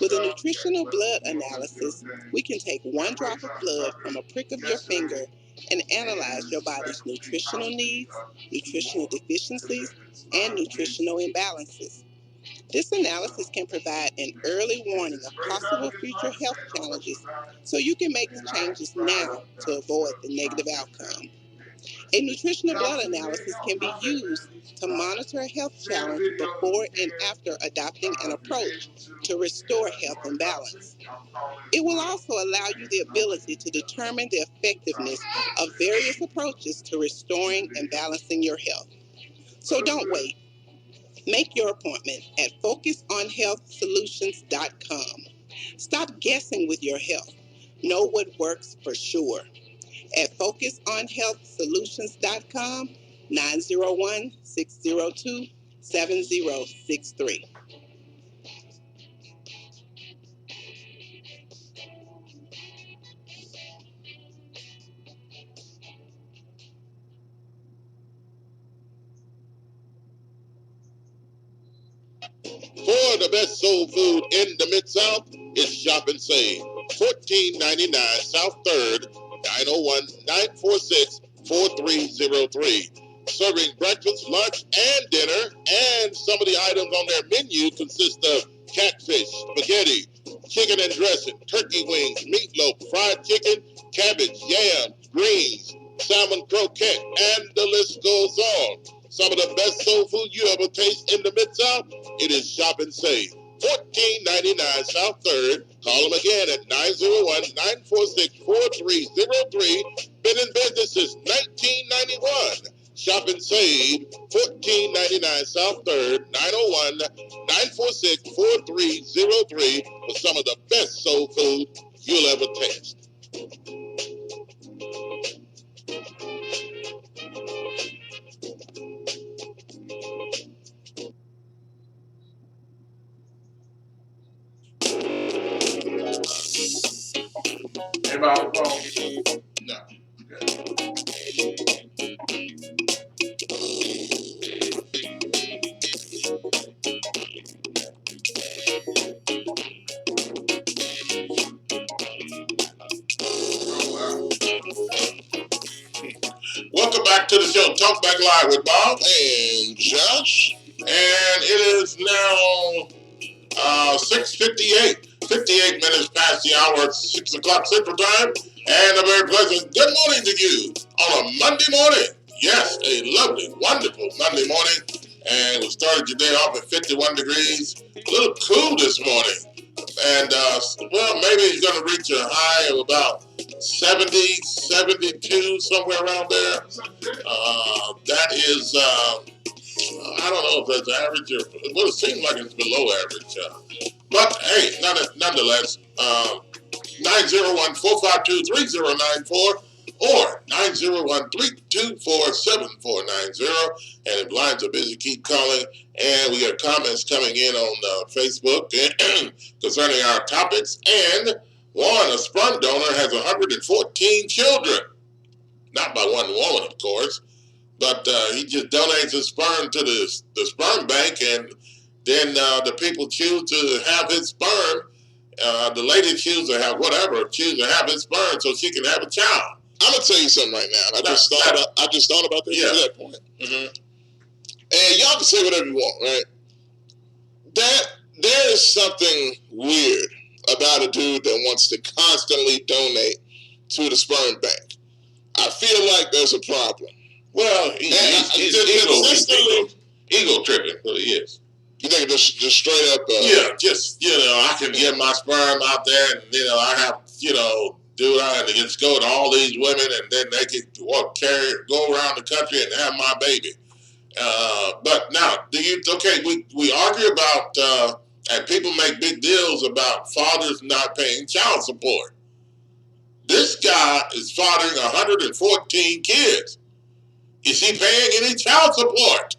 S14: With a nutritional blood analysis, we can take one drop of blood from a prick of your finger and analyze your body's nutritional needs, nutritional deficiencies, and nutritional imbalances. This analysis can provide an early warning of possible future health challenges so you can make the changes now to avoid the negative outcome. A nutritional blood analysis can be used to monitor a health challenge before and after adopting an approach to restore health and balance. It will also allow you the ability to determine the effectiveness of various approaches to restoring and balancing your health. So don't wait. Make your appointment at FocusOnHealthSolutions.com. Stop guessing with your health. Know what works for sure. At FocusOnHealthSolutions.com, 901-602-7063.
S3: For the best soul food in the Mid-South, it's Shop and Save. 1499 South 3rd, 901-946-4303. Serving breakfast, lunch, and dinner. And some of the items on their menu consist of catfish, spaghetti, chicken and dressing, turkey wings, meatloaf, fried chicken, cabbage, yams, greens, salmon croquette, and the list goes on. Some of the best soul food you ever taste in the Mid-South, it is Shop and Save. 1499 South 3rd. Call them again at 901-946-4303. Been in business since 1991.
S2: Shop and save, 1499 South 3rd, 901-946-4303 for some of the best soul food you'll ever taste. Anybody on the phone? No. Welcome back to the show, Talk Back Live with Bob and Josh. And it is now 6:58. 58 minutes past the hour, 6 o'clock Central Time. And a very pleasant good morning to you on a Monday morning. Yes, a lovely, wonderful Monday morning. And we started your day off at 51 degrees. A little cool this morning. And, well, maybe it's going to reach a high of about 70, 72, somewhere around there. That is, I don't know if that's average or, well, it seems like it's below average. But, hey, nonetheless, 901-452-3094 or 901-324-7490. And if lines are busy, keep calling. And we got comments coming in on Facebook concerning our topics. And one, a sperm donor has 114 children. Not by one woman, of course. But he just donates his sperm to the sperm bank, and then the people choose to have his sperm. The lady chooses to have his sperm so she can have a child.
S3: I'm gonna tell you something right now. I just thought about this to that point.
S2: Mm-hmm.
S3: And y'all can say whatever you want, right? There is something weird about a dude that wants to constantly donate to the sperm bank. I feel like there's a problem.
S2: Well, he's ego tripping. So he is.
S3: You think just straight up?
S2: I can get my sperm out there, and I have and just go to all these women, and then they can go around the country and have my baby. But now, we argue about, and people make big deals about fathers not paying child support. This guy is fathering 114 kids. Is he paying any child support?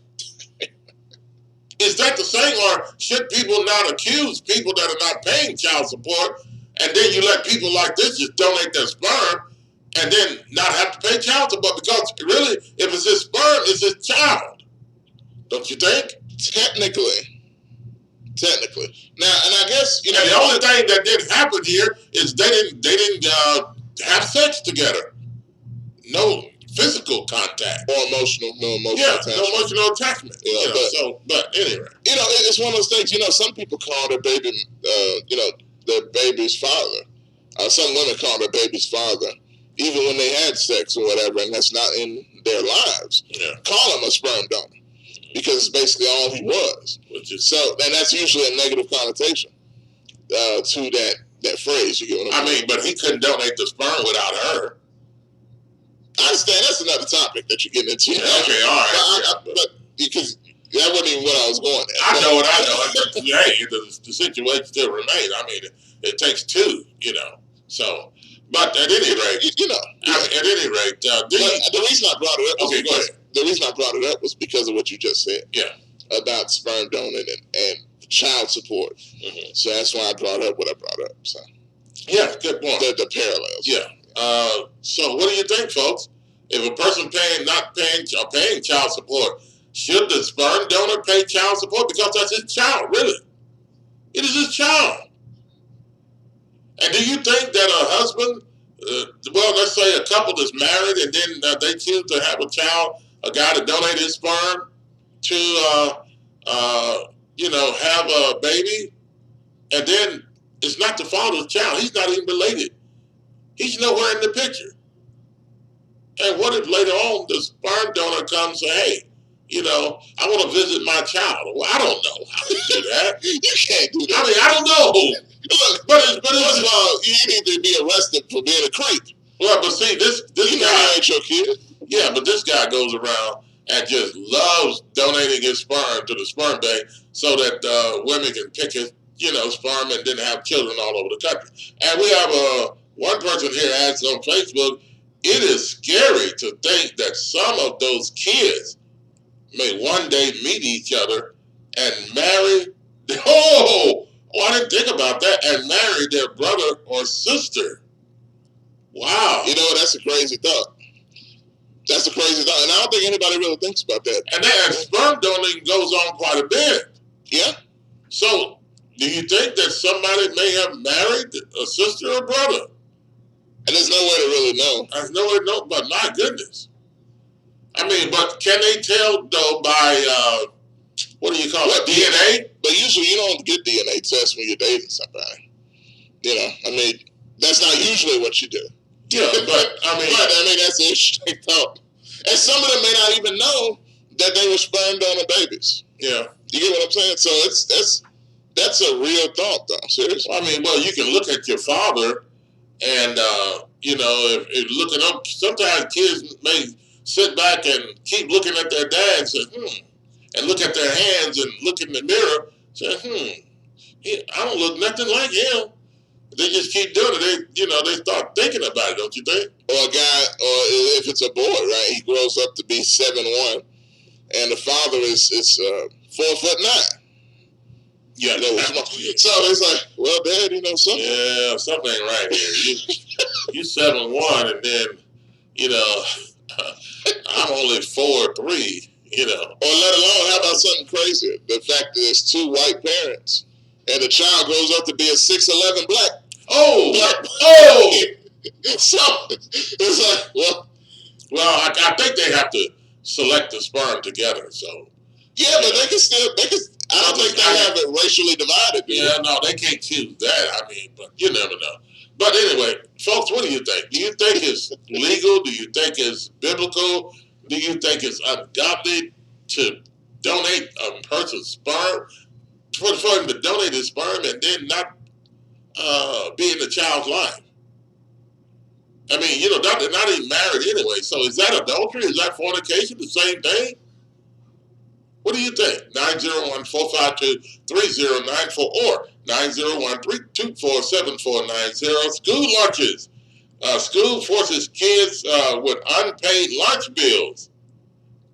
S2: Is that the same, or should people not accuse people that are not paying child support, and then you let people like this just donate their sperm and then not have to pay child support? Because really, if it's his sperm, it's his child. Don't you think?
S3: Technically. Now, and I guess
S2: and the only thing that didn't happen here is they didn't have sex together. No physical contact
S3: or emotional attachment.
S2: No emotional attachment. But anyway,
S3: it's one of those things. Some people call their baby, their baby's father. Some women call their baby's father, even when they had sex or whatever, and that's not in their lives.
S2: Yeah.
S3: Call him a sperm donor because it's basically all he was. And that's usually a negative connotation to that phrase. You get what I mean?
S2: But he couldn't donate the sperm without her.
S3: I understand. That's another topic that you're getting into.
S2: Okay, all right.
S3: But because that wasn't even what I was going at.
S2: I know. But, hey, the situation still remains. It takes two, So, but at any rate,
S3: the reason I brought it up.
S2: Okay, go ahead.
S3: The reason I brought it up was because of what you just said.
S2: Yeah.
S3: About sperm donor and child support.
S2: Mm-hmm.
S3: So that's why I brought up what I brought up. So.
S2: Yeah, good point.
S3: The parallels.
S2: Yeah. So what do you think, folks? If a person not paying child support, should the sperm donor pay child support? Because that's his child, really. It is his child. And do you think that a husband, let's say a couple that's married and then they choose to have a child, a guy to donate his sperm to, have a baby, and then it's not the father's child. He's not even related. He's nowhere in the picture. And what if later on the sperm donor comes and say, hey, I want to visit my child? Well, I don't know how to do that.
S3: You can't do that.
S2: I don't know. But
S3: first of all, you need to be arrested for being a creep.
S2: Well, but see, this guy
S3: ain't your kid.
S2: Yeah, but this guy goes around and just loves donating his sperm to the sperm bank so that women can pick his, sperm and then have children all over the country. And we have one person here asked on Facebook, it is scary to think that some of those kids may one day meet each other and marry, I didn't think about that, and marry their brother or sister. Wow.
S3: That's a crazy thought. That's a crazy thought, and I don't think anybody really thinks about that.
S2: And then sperm donating goes on quite a bit.
S3: Yeah.
S2: So, do you think that somebody may have married a sister or brother?
S3: And there's no way to really know.
S2: There's no way to know, but my goodness. I mean, but can they tell, though, by, what do you call it, DNA?
S3: But usually you don't get DNA tests when you're dating somebody. That's not usually what you do.
S2: Yeah, but
S3: that's an interesting thought. And some of them may not even know that they were sperm donor babies.
S2: Yeah.
S3: You get what I'm saying? So that's a real thought, though. Seriously.
S2: You can look at your father and, if looking up, sometimes kids may sit back and keep looking at their dad and say, and look at their hands and look in the mirror, say, I don't look nothing like him. They just keep doing it. They start thinking about it, don't you think?
S3: Or a guy, or if it's a boy, right? He grows up to be 7'1", and the father is 4'9".
S2: Yeah.
S3: So it's like, well, Dad, something.
S2: Yeah, something ain't right here. You 7'1", and then, I'm only 4'3". Or
S3: let alone, how about something crazier? The fact that there's two white parents, and the child grows up to be a 6'11" black.
S2: Oh!
S3: So it's like, well,
S2: I think they have to select the sperm together. So
S3: yeah, but they can. I don't think they have it racially divided.
S2: Yeah, no, they can't choose that. But you never know. But anyway, folks, what do you think? Do you think it's legal? Do you think it's biblical? Do you think it's ungodly to donate a person's sperm? For him to donate his sperm and then not be in the child's life? They're not even married anyway. So is that adultery? Is that fornication? The same thing? What do you think? 901-452-3094 or 901-324-7490. School lunches. School forces kids with unpaid lunch bills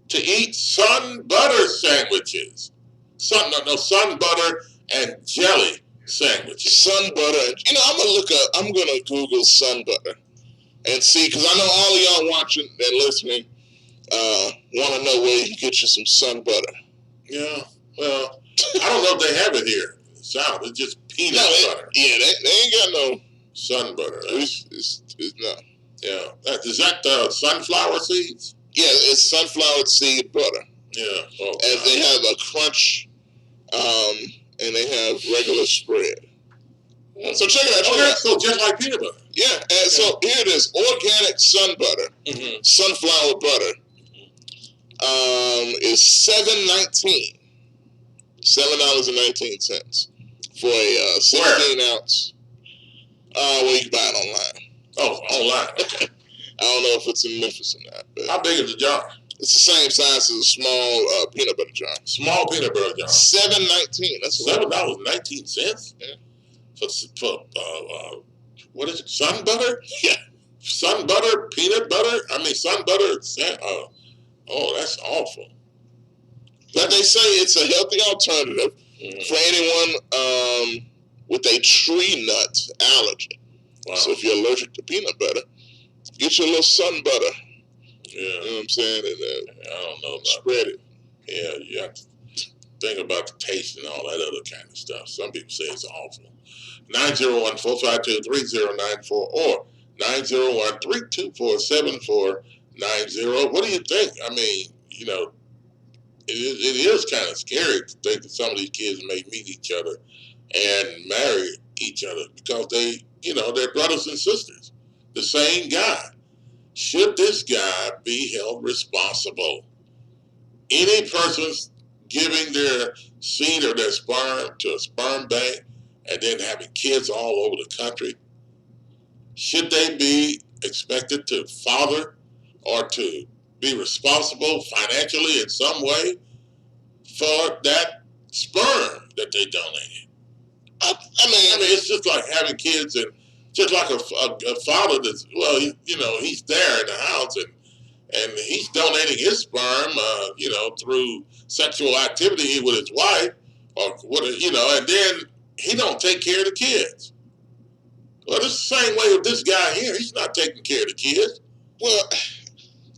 S2: to eat Sunbutter sandwiches. Sunbutter and jelly sandwiches.
S3: Sunbutter. I'm going to Google Sunbutter and see, because I know all of y'all watching and listening want to know where you can get you some Sunbutter.
S2: Yeah, well, I don't know if they have it here in the South. It's just peanut butter.
S3: Yeah, they ain't got no
S2: Sunbutter.
S3: It's no.
S2: Yeah. Is that sunflower seeds?
S3: Yeah, it's sunflower seed butter.
S2: Yeah. Oh,
S3: and they have a crunch, and they have regular spread. So check it out.
S2: So just like peanut butter.
S3: Yeah, and so here it is: organic sun butter, sunflower butter. Is $7.19 for a 16-ounce. Well, you can buy it online.
S2: Oh, online. Okay.
S3: I don't know if it's in Memphis or not. But
S2: how big is the jar?
S3: It's the same size as a small peanut butter jar.
S2: Small peanut butter jar.
S3: $7.19. That's
S2: $7.19. Yeah. For what is it? Sun butter?
S3: Yeah.
S2: Sun butter, peanut butter. Sun butter. Oh, that's awful.
S3: But they say it's a healthy alternative for anyone with a tree nut allergy. Wow. So if you're allergic to peanut butter, get your little sun butter.
S2: Yeah.
S3: You know what I'm saying? And,
S2: I don't know about
S3: spread it.
S2: Yeah, you have to think about the taste and all that other kind of stuff. Some people say it's awful. 901-452-3094 or 901-324-7490. What do you think? It is kind of scary to think that some of these kids may meet each other and marry each other because they're brothers and sisters. The same guy. Should this guy be held responsible? Any person giving their seed or their sperm to a sperm bank and then having kids all over the country, should they be expected to father or to be responsible financially in some way for that sperm that they donated. I mean, it's just like having kids, and just like a father that's, well, he's there in the house, and he's donating his sperm, through sexual activity with his wife, or what, and then he don't take care of the kids. Well, it's the same way with this guy here. He's not taking care of the kids.
S3: Well,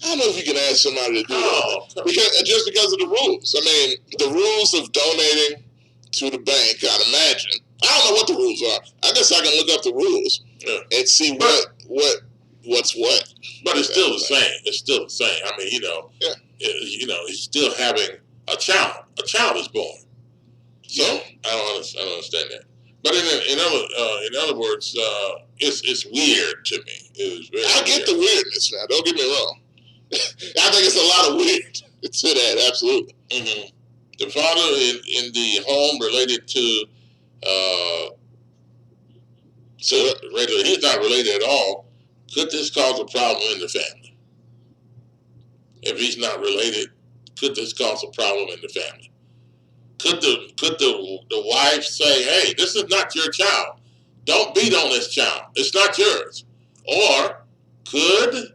S3: I don't know if you can ask somebody to do that. Because of the rules. I mean, the rules of donating to the bank, I'd imagine. I don't know what the rules are. I guess I can look up the rules and see what's what.
S2: But it's still the same. It's still the same. I mean, he's still having a child. A child is born. So I don't understand that. But in other words, it's weird to me.
S3: I get the weirdness now. Don't get me wrong. I think it's a lot of weird to that. Absolutely.
S2: Mm-hmm. The father in the home related to, he's not related at all. Could this cause a problem in the family? If he's not related, could this cause a problem in the family? Could the wife say, "Hey, this is not your child. Don't beat on this child. It's not yours." Or could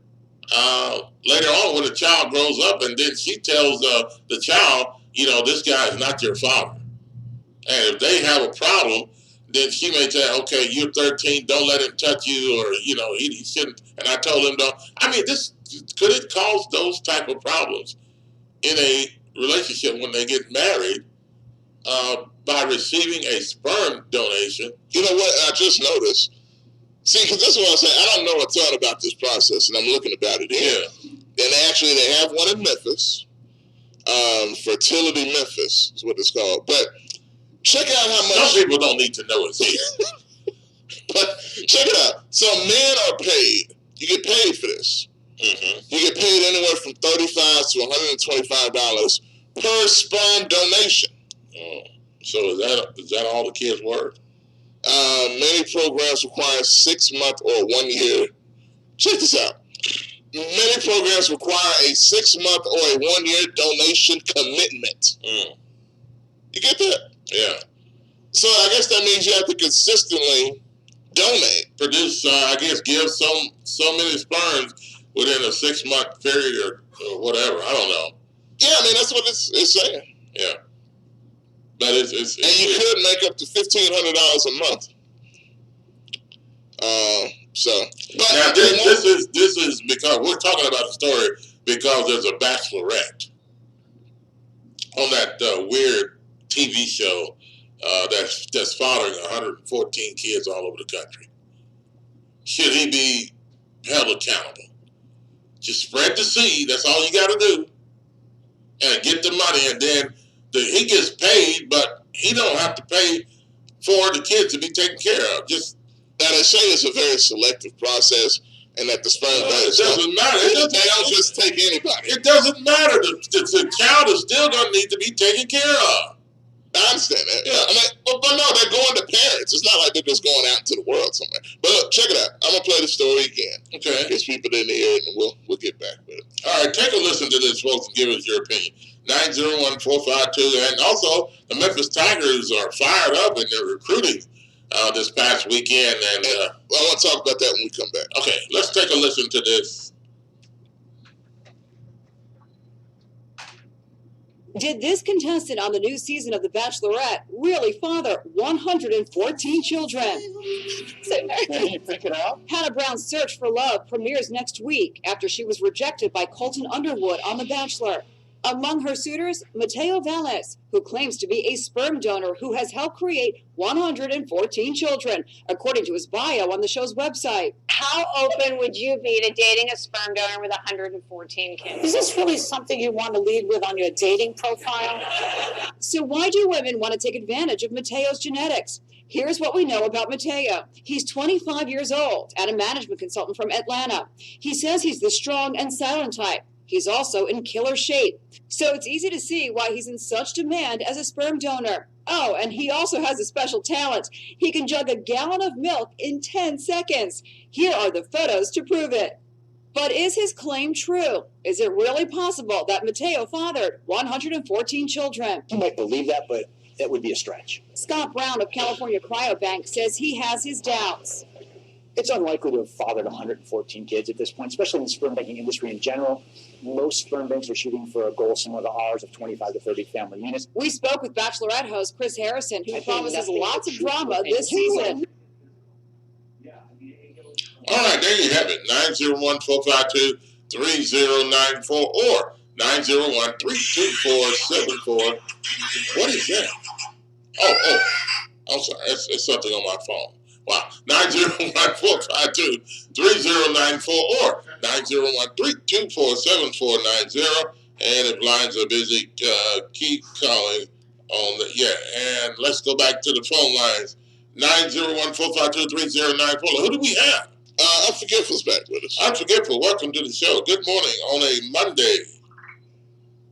S2: later on, when the child grows up, and then she tells the child, this guy is not your father. And if they have a problem, then she may say, "Okay, you're 13. Don't let him touch you," or he shouldn't. And I told him, "Don't." I mean, could it cause those type of problems in a relationship when they get married? By receiving a sperm donation.
S3: You know what? I just noticed. See, because this is what I'm saying. I don't know a ton about this process, and I'm looking about it here. Yeah. And actually, they have one in Memphis. Fertility Memphis is what it's called. But check out how much.
S2: Some people don't need to know it's here.
S3: But check it out. So men are paid. You get paid for this. Mm-hmm. You get paid anywhere from $35 to $125 per sperm donation.
S2: Oh. So is that all the kids worth?
S3: Many programs require 6 month or 1 year. Check this out. Many programs require a 6 month or a 1 year donation commitment.
S2: Mm.
S3: You get that?
S2: Yeah.
S3: So I guess that means you have to consistently donate.
S2: Produce, give so many sperms within a 6 month period or whatever. I don't know.
S3: Yeah, I mean, that's what it's saying.
S2: Yeah. But it's
S3: and you could make up to $1,500 a month. But
S2: now this is because we're talking about the story because there's a bachelorette on that weird TV show that's fathering 114 kids all over the country. Should he be held accountable? Just spread the seed. That's all you got to do, and get the money, and then he gets paid, but he don't have to pay for the kids to be taken care of. Just
S3: that I say it's a very selective process, and that the sperm
S2: it doesn't matter.
S3: They don't just take anybody.
S2: It doesn't matter. The child is still going to need to be taken care of.
S3: I understand that. Yeah, I mean, but no, they're going to parents. It's not like they're just going out into the world somewhere. But look, check it out. I'm gonna play the story again.
S2: Okay.
S3: Get people in the ear, and we'll get back with it.
S2: All right, take a listen to this, folks, and give us your opinion. 901-452, and also the Memphis Tigers are fired up in their recruiting this past weekend, and
S3: I want to talk about that when we come back.
S2: Okay, let's take a listen to this.
S4: Did this contestant on the new season of The Bachelorette really father 114 children?
S8: Can you pick it out?
S4: Hannah Brown's Search for Love premieres next week after she was rejected by Colton Underwood on The Bachelor. Among her suitors, Mateo Valles, who claims to be a sperm donor who has helped create 114 children, according to his bio on the show's website.
S5: How open would you be to dating a sperm donor with 114 kids?
S6: Is this really something you want to lead with on your dating profile?
S4: So why do women want to take advantage of Mateo's genetics? Here's what we know about Mateo. He's 25 years old and a management consultant from Atlanta. He says he's the strong and silent type. He's also in killer shape. So it's easy to see why he's in such demand as a sperm donor. Oh, and he also has a special talent. He can jug a gallon of milk in 10 seconds. Here are the photos to prove it. But is his claim true? Is it really possible that Mateo fathered 114 children?
S7: You might believe that, but that would be a stretch.
S4: Scott Brown of California Cryobank says he has his doubts.
S7: It's unlikely to have fathered 114 kids at this point, especially in the sperm banking industry in general. Most sperm banks are shooting for a goal similar to ours of 25 to 30 family units.
S4: We spoke with Bachelorette host Chris Harrison, who promises lots of drama this season.
S2: All right, there you have it. 901-452-3094 or 901-324-74. What is that? Oh, I'm sorry. It's something on my phone. Wow. 901-452-3094 or 901-324-7490. And if lines are busy, keep calling on the, and let's go back to the phone lines. 901-452-3094. Who do we have?
S3: Unforgetful's back with us.
S2: Unforgetful, welcome to the show. Good morning on a Monday.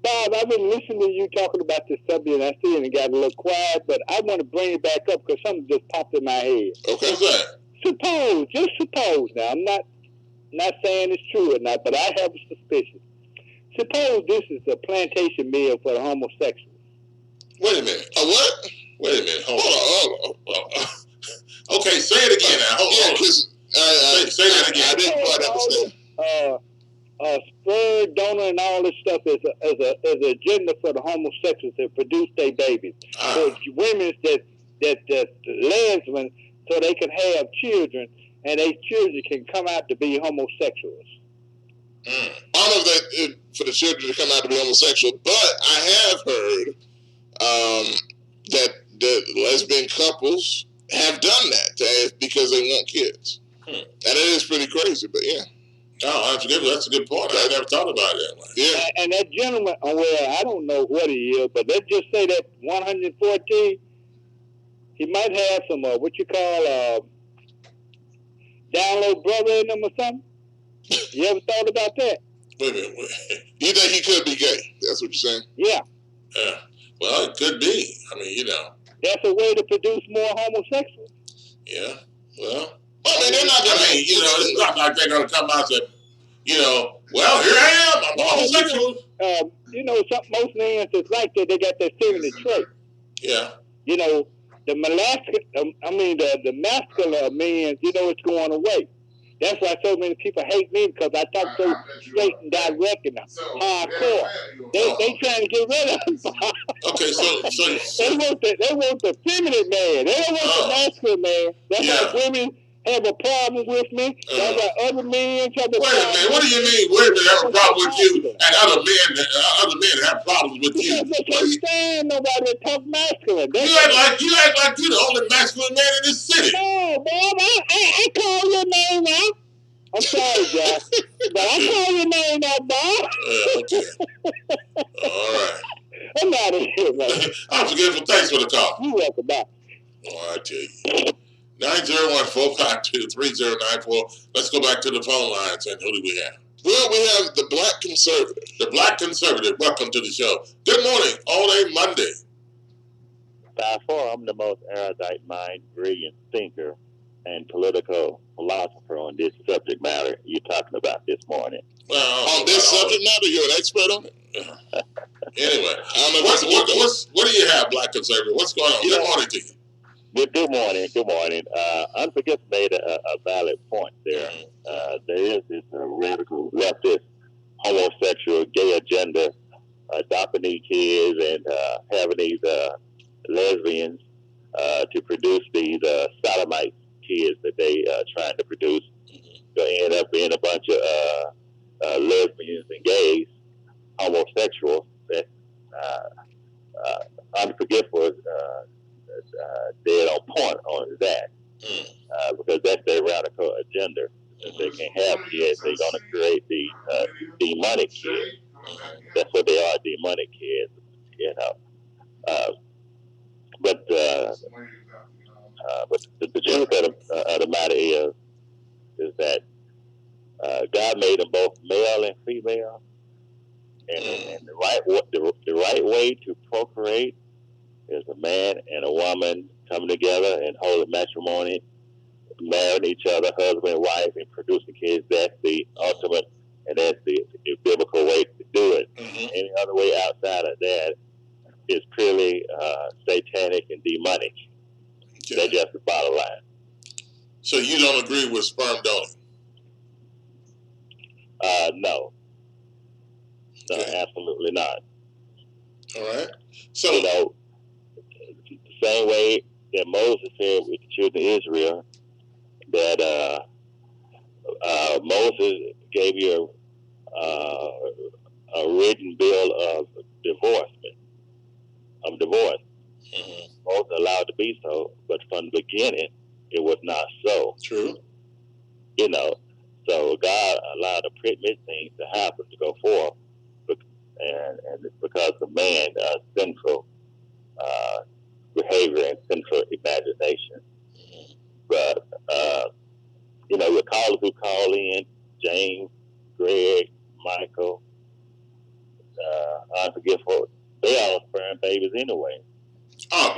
S11: Bob, I've been listening to you talking about this subject, and I see it got a little quiet, but I want to bring it back up because something just popped in my head.
S2: Okay, what's that?
S11: Just suppose. Now, I'm not saying it's true or not, but I have a suspicion. Suppose this is a plantation meal for the homosexuals.
S2: Wait a minute. A what? Wait a minute. Hold on. Okay, say it again now. Hold on. Say that again. I didn't quite understand.
S11: Sperm donor and all this stuff is an agenda for the homosexuals to produce their babies. For women that lesbian, so they can have children, and these children can come out to be homosexuals.
S3: All of that for the children to come out to be homosexual, but I have heard that lesbian couples have done that because they want kids. And it is pretty crazy, but yeah.
S2: Oh, that's a good point. I never thought about it that way.
S11: Yeah. And that gentleman, well, I don't know what he is, but let's just say that 114, he might have some, what you call, download brother in them or something. You ever thought about that?
S2: Wait a minute.
S3: You think he could be gay? That's what you're saying?
S11: Yeah.
S2: Yeah. Well, it could be. I mean,
S11: That's a way to produce more homosexuals.
S2: Yeah. Well, I mean, they're not going to, it's not like they're going to come out and say, well, here I am. I'm homosexual.
S11: Most men is like that. They got that feminine trait.
S2: Yeah.
S11: The masculine men, it's going away. That's why so many people hate me, because I talk so straight and direct and hardcore. They trying to get rid of us.
S2: Okay, so
S11: they want the feminine man. They don't want the masculine man. That's why women have a problem with me. That's why other men have a problem.
S2: Wait a minute. What do you mean women have a problem with you and other men have problems with you?
S11: Because they can't stand nobody that talk masculine.
S2: You act like you're the only masculine man in this city.
S11: No, Bob, I call your name now. I'm sorry, Jack, but I call your name now, Bob.
S2: Okay. All right.
S11: I'm out of here, man.
S2: Unforgetful. Thanks for the call.
S11: You're welcome. Bye.
S2: Oh, I tell you. 901-452-3094. Let's go back to the phone lines, and who do we have?
S3: Well, we have the Black Conservative.
S2: The Black Conservative. Welcome to the show. Good morning on a Monday.
S12: By far, I'm the most erudite mind, brilliant thinker, and political philosopher on this subject matter you're talking about this morning.
S2: Well,
S3: on this subject matter, you're an expert on it?
S2: Anyway, what do you have, Black Conservative? What's going on? Good morning to you.
S12: Good morning. Unforgetful made a valid point there. There is this radical leftist, homosexual, gay agenda, adopting these kids and having these lesbians to produce these sodomite kids that they trying to produce. They end up being a bunch of lesbians and gays, homosexuals that Unforgetful dead on point on that. Because that's their radical agenda. If they can't have kids, they're going to create the demonic kids. That's what they are, demonic kids, But the truth of the matter is that God made them both male and female, and the right way to procreate is a man and a woman coming together and holding matrimony, marrying each other, husband and wife, and producing kids. That's the ultimate and that's the biblical way to do it. Any other way outside of that is purely satanic and demonic. That's just the bottom line.
S2: So you don't agree with sperm donor?
S12: No. No, absolutely not.
S2: All right. So,
S12: you know, the same way that Moses said with the children of Israel, that Moses gave you a written bill of divorce. Moses allowed to be so, but from the beginning, it was not so.
S2: True.
S12: You know, so God allowed the pregnant things to happen, to go forth, and it's because of man's sinful behavior and sinful imagination. But, you know, your callers who call in, James, Greg, Michael, Unforgivable, they all sperm babies anyway.
S2: Oh,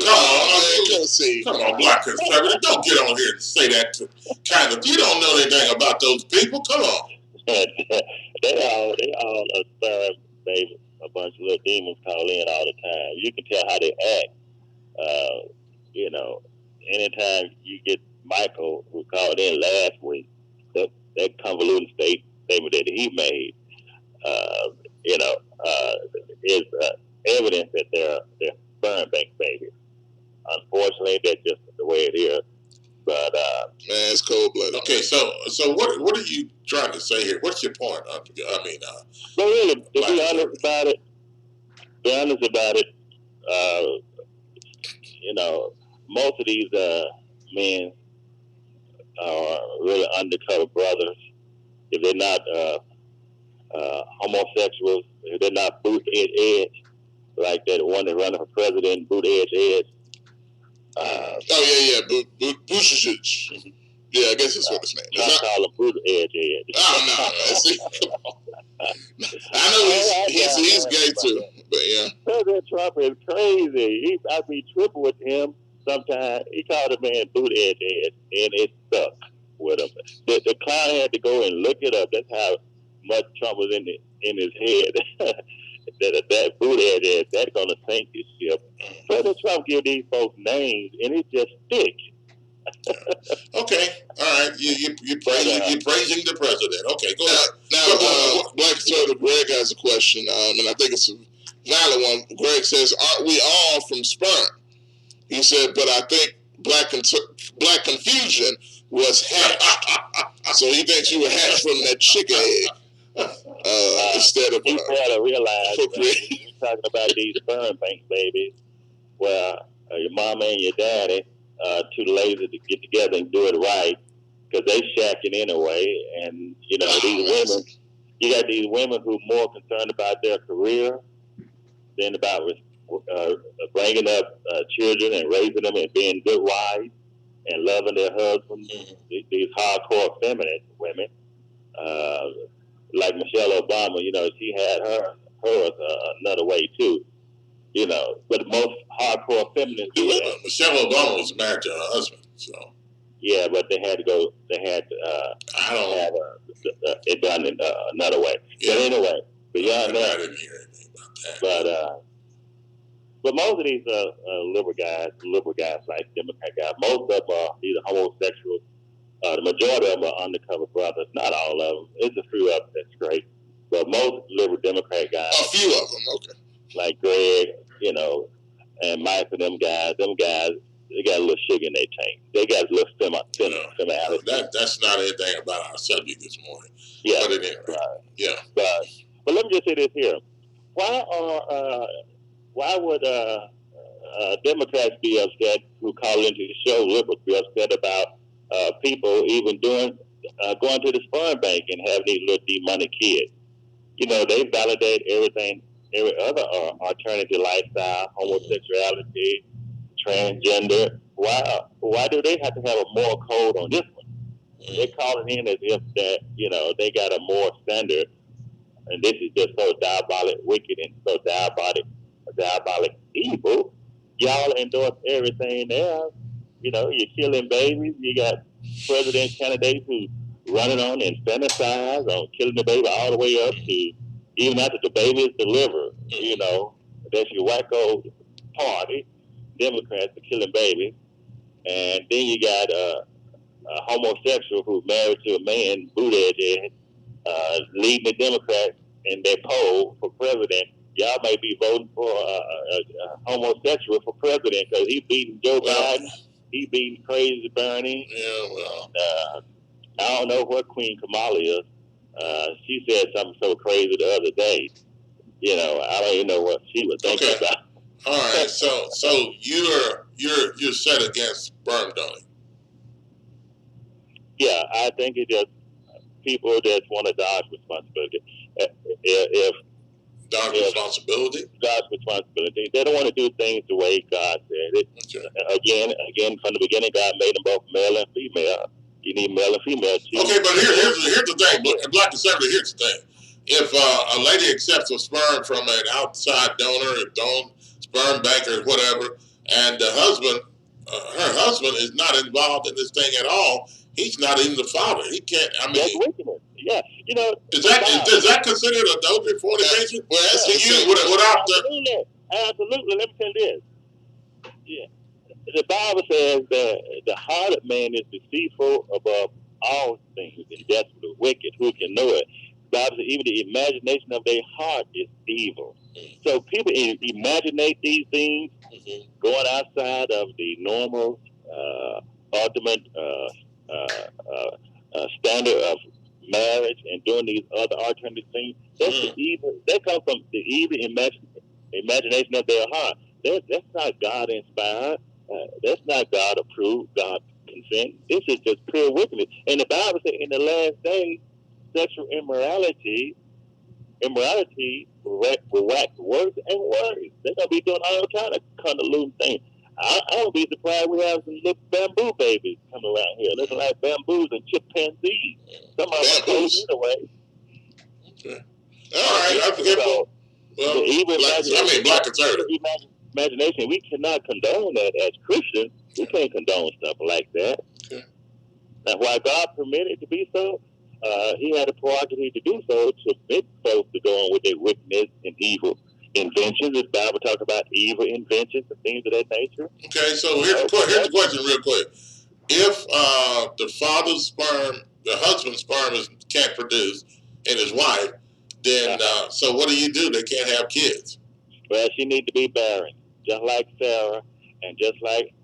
S2: come on, Black Conservative. Don't get on here and say that to kind of. You don't know anything about those people. Come on.
S12: they all are sperm babies. A bunch of little demons call in all the time. You can tell how they act. You know, anytime you get Michael, who called in last week, that convoluted statement that he made, you know, is evidence that they're sperm bank babies. Unfortunately, that's just the way it is. But
S3: man, it's cold blooded.
S2: Okay, so what are you trying to say here? What's your point? I mean,
S12: but really, to be honest about it, you know, most of these men are really undercover brothers. If they're not homosexuals, if they're not boot edge, like that one that running for president, boot edge.
S3: Buttigieg. Yeah, I guess that's what his name is.
S12: I call him boot edge.
S3: Oh, no. See, come on. I know he's gay too, but yeah.
S12: President Trump is crazy. I be tripping with him sometimes. He called a man boot edge, and it stuck with him. The clown had to go and look it up. That's how much Trump was in his head. that boot edge, that's gonna sink his ship. President Trump give these folks names, and it just sticks.
S2: Okay, all right. You're praising the president. Okay, go ahead.
S3: Now, Black Conservative Greg has a question, and I think it's a valid one. Greg says, "Aren't we all from sperm?" He said, "But I think black confusion was hatched." So he thinks you were hatched from that chicken egg instead of.
S12: You gotta realize we're talking about these sperm bank babies, where your mama and your daddy too lazy to get together and do it right, because they shacking anyway. And you know, these women, you got these women who are more concerned about their career than about bringing up children and raising them and being good wives and loving their husbands. These hardcore feminist women, like Michelle Obama, you know, she had hers another way too. You know, but most hardcore feminists do that.
S2: Michelle Obama was married to her husband, so.
S12: Yeah, but they had to go. They had have it done in another way. Yeah. But anyway, beyond that,
S2: I didn't hear anything about that.
S12: But most of these liberal guys like Democrat guys, most of them are either homosexuals. The majority of them are undercover brothers. Not all of them. There's a few of them that's great, but most liberal Democrat guys.
S3: A few of them, okay.
S12: Like Greg, you know, and Mike and them guys, they got a little sugar in their tank. They got a little semi-ality.
S2: That's not anything about our subject this morning.
S12: Yeah.
S2: But anyway, yeah.
S12: But let me just say this here. Why would Democrats be upset who call into the show, liberals be upset about people even going to the sperm bank and having these little demonic kids? You know, they validate everything, every other alternative lifestyle, homosexuality, transgender. Why do they have to have a moral code on this one? They're calling in as if that, you know, they got a moral standard, and this is just so diabolic, wicked, and so diabolic evil. Y'all endorse everything there. You know, you're killing babies. You got president candidates who running on infanticide, on killing the baby all the way up to even after the baby is delivered. You know, that's your wacko party. Democrats are killing babies. And then you got a homosexual who's married to a man, Buttigieg, leading the Democrats in their poll for president. Y'all may be voting for a homosexual for president because he beating Joe Biden. He beating crazy Bernie.
S2: Yeah, well.
S12: I don't know what Queen Kamala is. She said something so crazy the other day. You know, I don't even know what she was thinking about.
S2: All right, so you're set against sperm donor.
S12: Yeah, I think it's just people that want to dodge responsibility. If
S2: dodge responsibility?
S12: Dodge responsibility. They don't want to do things the way God said it. Okay. Again, from the beginning, God made them both male and female. You need male and female too.
S2: Okay, but here's the thing. Black conservative, here's the thing. If a lady accepts a sperm from an outside donor, a sperm bank or whatever, and the husband, her husband is not involved in this thing at all, he's not even the father. He can't. I mean,
S12: that's wickedness. Yeah, you know.
S2: Is that considered adultery, fornication?
S12: Well, that's
S2: without the.
S12: Absolutely. Let me tell you this. Yeah. The Bible says that the heart of man is deceitful above all things and desperately wicked. Who can know it? The Bible says even the imagination of their heart is evil. So people imaginate these things going outside of the normal, ultimate standard of marriage and doing these other alternative things. That's the evil. They come from the evil imagination of their heart. That's not God inspired. That's not God approved, God consent. This is just pure wickedness. And the Bible says in the last days, sexual immorality will wax worse and worse. They're going to be doing all kind of convoluted things. I don't be surprised we have some little bamboo babies coming around here, looking like bamboos and chimpanzees. Some of them are close anyway.
S2: Okay. All right, I forget. Black conservative.
S12: Imagination, we cannot condone that as Christians. We can't condone stuff like that.
S2: Okay.
S12: Now, why God permitted it to be so, he had a prerogative to do so to permit folks to go on with their wickedness and evil inventions. The Bible talks about evil inventions and things of that nature.
S2: Okay, so here's the question real quick. If the father's sperm, the husband's sperm can't produce, and his wife, then so what do? They can't have kids.
S12: Well, she needs to be barren, just like Sarah, and just like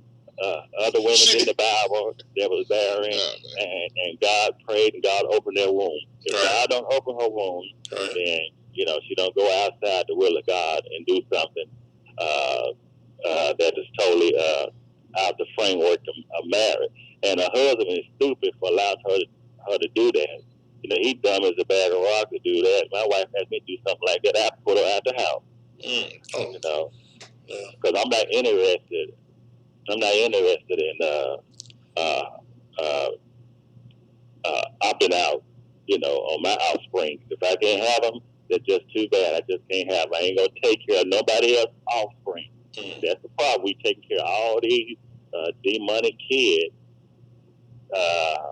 S12: other women in the Bible that was barren, and God prayed and God opened their womb. If God don't open her womb, then she don't go outside the will of God and do something that is totally out the framework of marriage. And her husband is stupid for allowing her to do that. He's dumb as a bag of rock to do that. My wife has me do something like that. I put her out the house. Because I'm not interested in opting out, on my offspring. If I can't have them, that's just too bad. I just can't have them. I ain't gonna take care of nobody else's offspring. That's the problem. We taking care of all these demonic kids.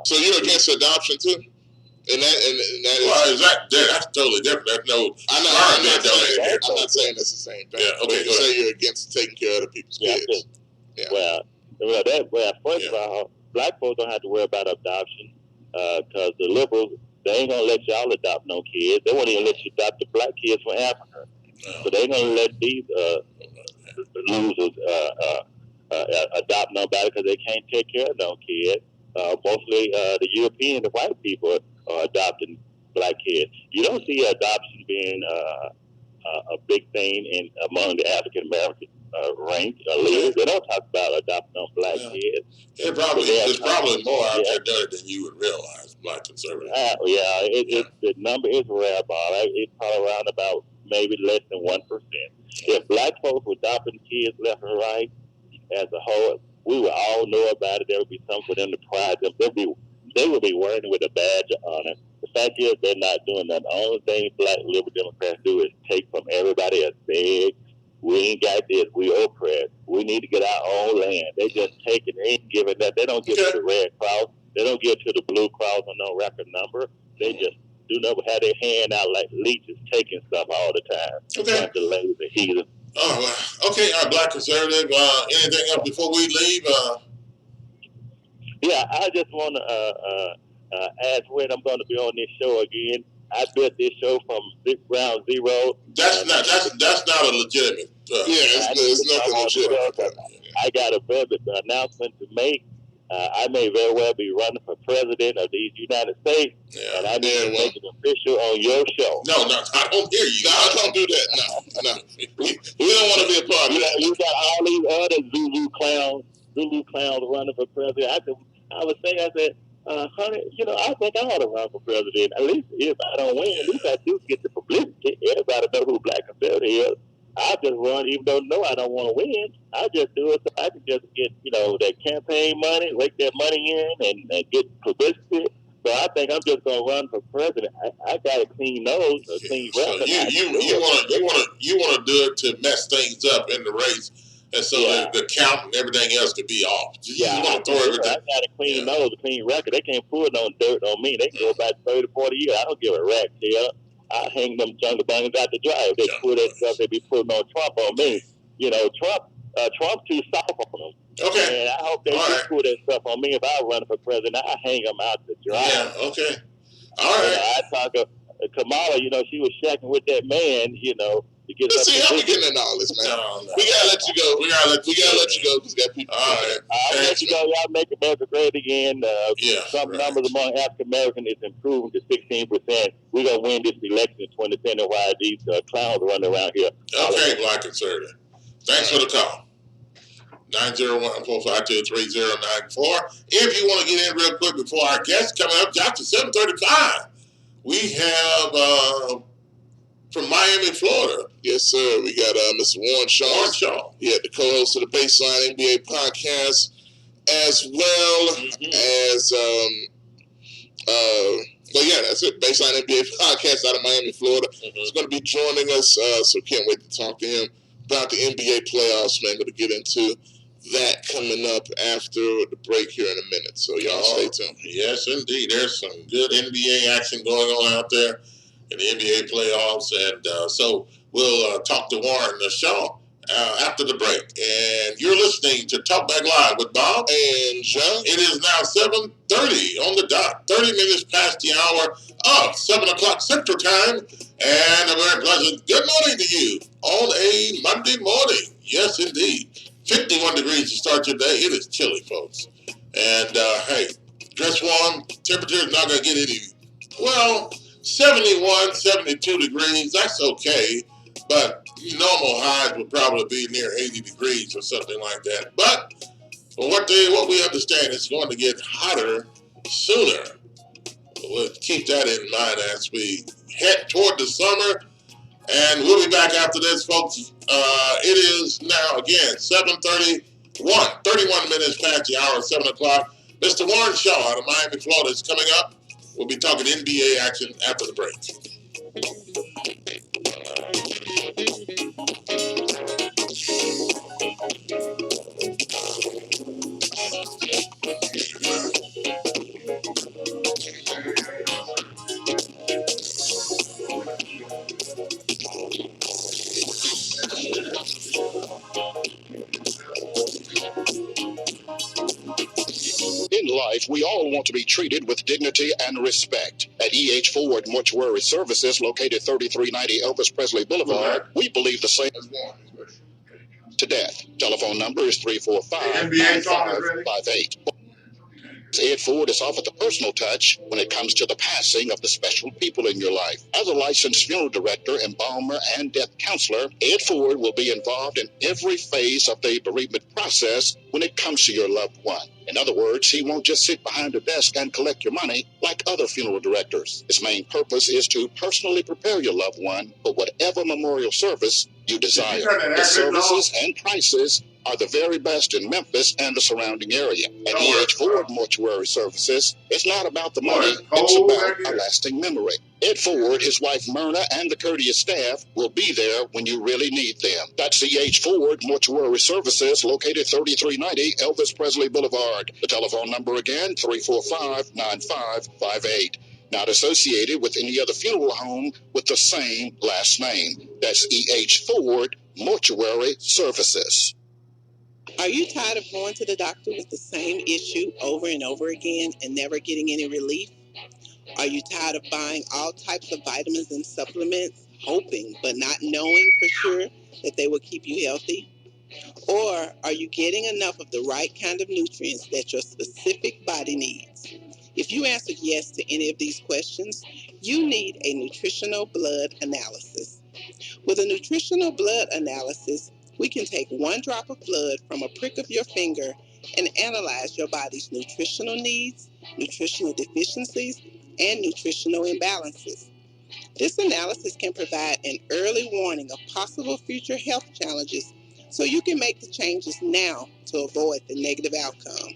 S3: So you're against adoption too? And that is
S2: that's totally different. That's no.
S3: I'm not saying it's the same thing.
S2: Yeah, okay,
S3: you say you're against taking care of the people's kids.
S12: Well, first of all, black folks don't have to worry about adoption because the liberals, they ain't gonna let y'all adopt no kids. They won't even let you adopt the black kids from Africa. So they ain't gonna let these losers adopt nobody because they can't take care of no kids. Mostly the European, the white people are adopting black kids. You don't see adoption being a big thing among the African American ranked leaders. They don't talk about adopting on black kids.
S2: There's probably more out there doing it than you would realize, black conservatives.
S12: The number is rare, Bob. It's probably around about maybe less than 1%. If black folks were adopting kids left and right as a whole, we would all know about it. There would be something for them to pride them. They would be wearing it with a badge of honor. The fact is, they're not doing that. The only thing black liberal Democrats do is take from everybody else. Beg, we ain't got this. We oppressed. We need to get our own land. They just take it. They ain't giving that. They don't give it to the Red Cross. They don't get to the Blue Cross or no record number. They just do never have their hand out like leeches taking stuff all the time.
S2: Okay.
S12: Bunch of lazy heathens.
S2: Oh, okay. Black conservative. Anything else before we leave?
S12: Yeah, I just want to ask when I'm going to be on this show again. I built this show from ground zero.
S2: That's not a legitimate.
S3: It's nothing legitimate.
S12: I got a very announcement to make. I may very well be running for president of these United States, and I need to make it official on your show.
S2: No, I don't hear you.
S3: No, I don't do that. No. We don't want to be a part of that.
S12: You got all these other Zulu clowns running for president. I was saying, honey, I think I ought to run for president. At least if I don't win, at least I do get the publicity. Everybody know who Black Conservative is. I just run, even though I don't want to win. I just do it so I can just get, that campaign money, rake that money in, and get publicity. So I think I'm just gonna run for president. I got a clean nose, a clean record.
S2: So you want to do it to mess things up in the race, and so the count and everything else could be off. You want to throw everything.
S12: I got a clean nose, a clean record. They can't put no dirt on me. They can go back 30, 40 years. I don't give a rat tail. I hang them jungle bangers out the drive. They put that stuff they be putting on Trump on me. Trump too soft on them.
S2: Okay.
S12: And I hope they put that stuff on me. If I run for president, I hang them out the drive.
S2: Yeah, okay. All right.
S12: I talk to Kamala, she was shacking with that man, to get
S3: Let's see how we getting into all this, man. No. We gotta let you go. We gotta let you go because we got people.
S2: All right.
S12: I'll let you go. Y'all make America great again. Some numbers among African Americans is improving to 16%. We're gonna win this election in 2010. Why these clowns running around here?
S2: Okay, Black Conservative. Thanks for the call. 901-452-3094. If you want to get in real quick before our guest coming up, Dr. 735. We have from Miami, Florida.
S3: Yes, sir. We got Mr. Warren Shaw. Yeah, the co-host of the Baseline NBA podcast, as well as that's it. Baseline NBA podcast out of Miami, Florida. He's going to be joining us, so can't wait to talk to him about the NBA playoffs, man. Going to get into that coming up after the break here in a minute. So y'all stay tuned.
S2: Yes, indeed. There's some good NBA action going on out there in the NBA playoffs, and so we'll talk to Warren Shaw after the break. And you're listening to Talkback Live with Bob and John. It is now 7:30 on the dot, 30 minutes past the hour of 7 o'clock Central Time, and a very pleasant good morning to you on a Monday morning. Yes, indeed. 51 degrees to start your day. It is chilly, folks. And, hey, dress warm. Temperature is not going to get any, 71, 72 degrees. That's okay. But normal highs would probably be near 80 degrees or something like that. But what we understand is going to get hotter sooner. We'll keep that in mind as we head toward the summer. And we'll be back after this, folks. It is now, again, 31 minutes past the hour of 7 o'clock. Mr. Warren Shaw out of Miami, Florida is coming up. We'll be talking NBA action after the break.
S13: In life, we all want to be treated with dignity and respect. At E.H. Ford Mortuary Services, located 3390 Elvis Presley Boulevard, we believe the same to death. Telephone number is 345-5558. Ed Ford is offered the personal touch when it comes to the passing of the special people in your life. As a licensed funeral director, embalmer, and death counselor, Ed Ford will be involved in every phase of the bereavement process when it comes to your loved one. In other words, he won't just sit behind a desk and collect your money like other funeral directors. His main purpose is to personally prepare your loved one for whatever memorial service you desire. The services and prices are the very best in Memphis and the surrounding area. At E.H. Ford Mortuary Services, it's not about the money, it's about a lasting memory. Ed Ford, his wife Myrna, and the courteous staff will be there when you really need them. That's E.H. Ford Mortuary Services, located 3390 Elvis Presley Boulevard. The telephone number again, 345-9558. Not associated with any other funeral home with the same last name. That's E.H. Ford Mortuary Services.
S14: Are you tired of going to the doctor with the same issue over and over again and never getting any relief? Are you tired of buying all types of vitamins and supplements, hoping but not knowing for sure that they will keep you healthy? Or are you getting enough of the right kind of nutrients that your specific body needs? If you answered yes to any of these questions, you need a nutritional blood analysis. With a nutritional blood analysis, we can take one drop of blood from a prick of your finger and analyze your body's nutritional needs, nutritional deficiencies, and nutritional imbalances. This analysis can provide an early warning of possible future health challenges so you can make the changes now to avoid the negative outcome.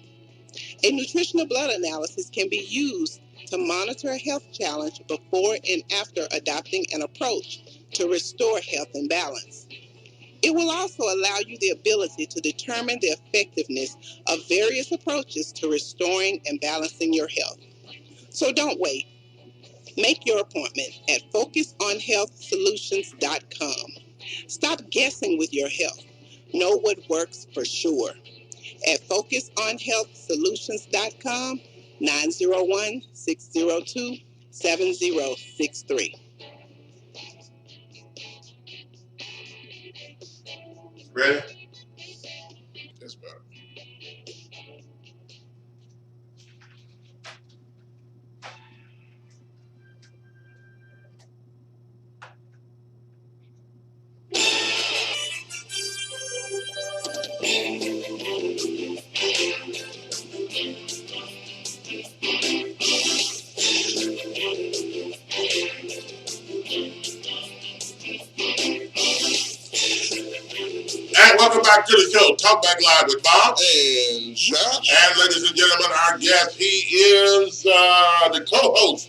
S14: A nutritional blood analysis can be used to monitor a health challenge before and after adopting an approach to restore health and balance. It will also allow you the ability to determine the effectiveness of various approaches to restoring and balancing your health. So don't wait. Make your appointment at FocusOnHealthSolutions.com. Stop guessing with your health. Know what works for sure. At FocusOnHealthSolutions.com, 901-602-7063.
S2: Ready?
S3: That's better.
S2: And welcome back to the show, Talk Back Live with Bob
S3: and Josh.
S2: And ladies and gentlemen, our guest, he is the co-host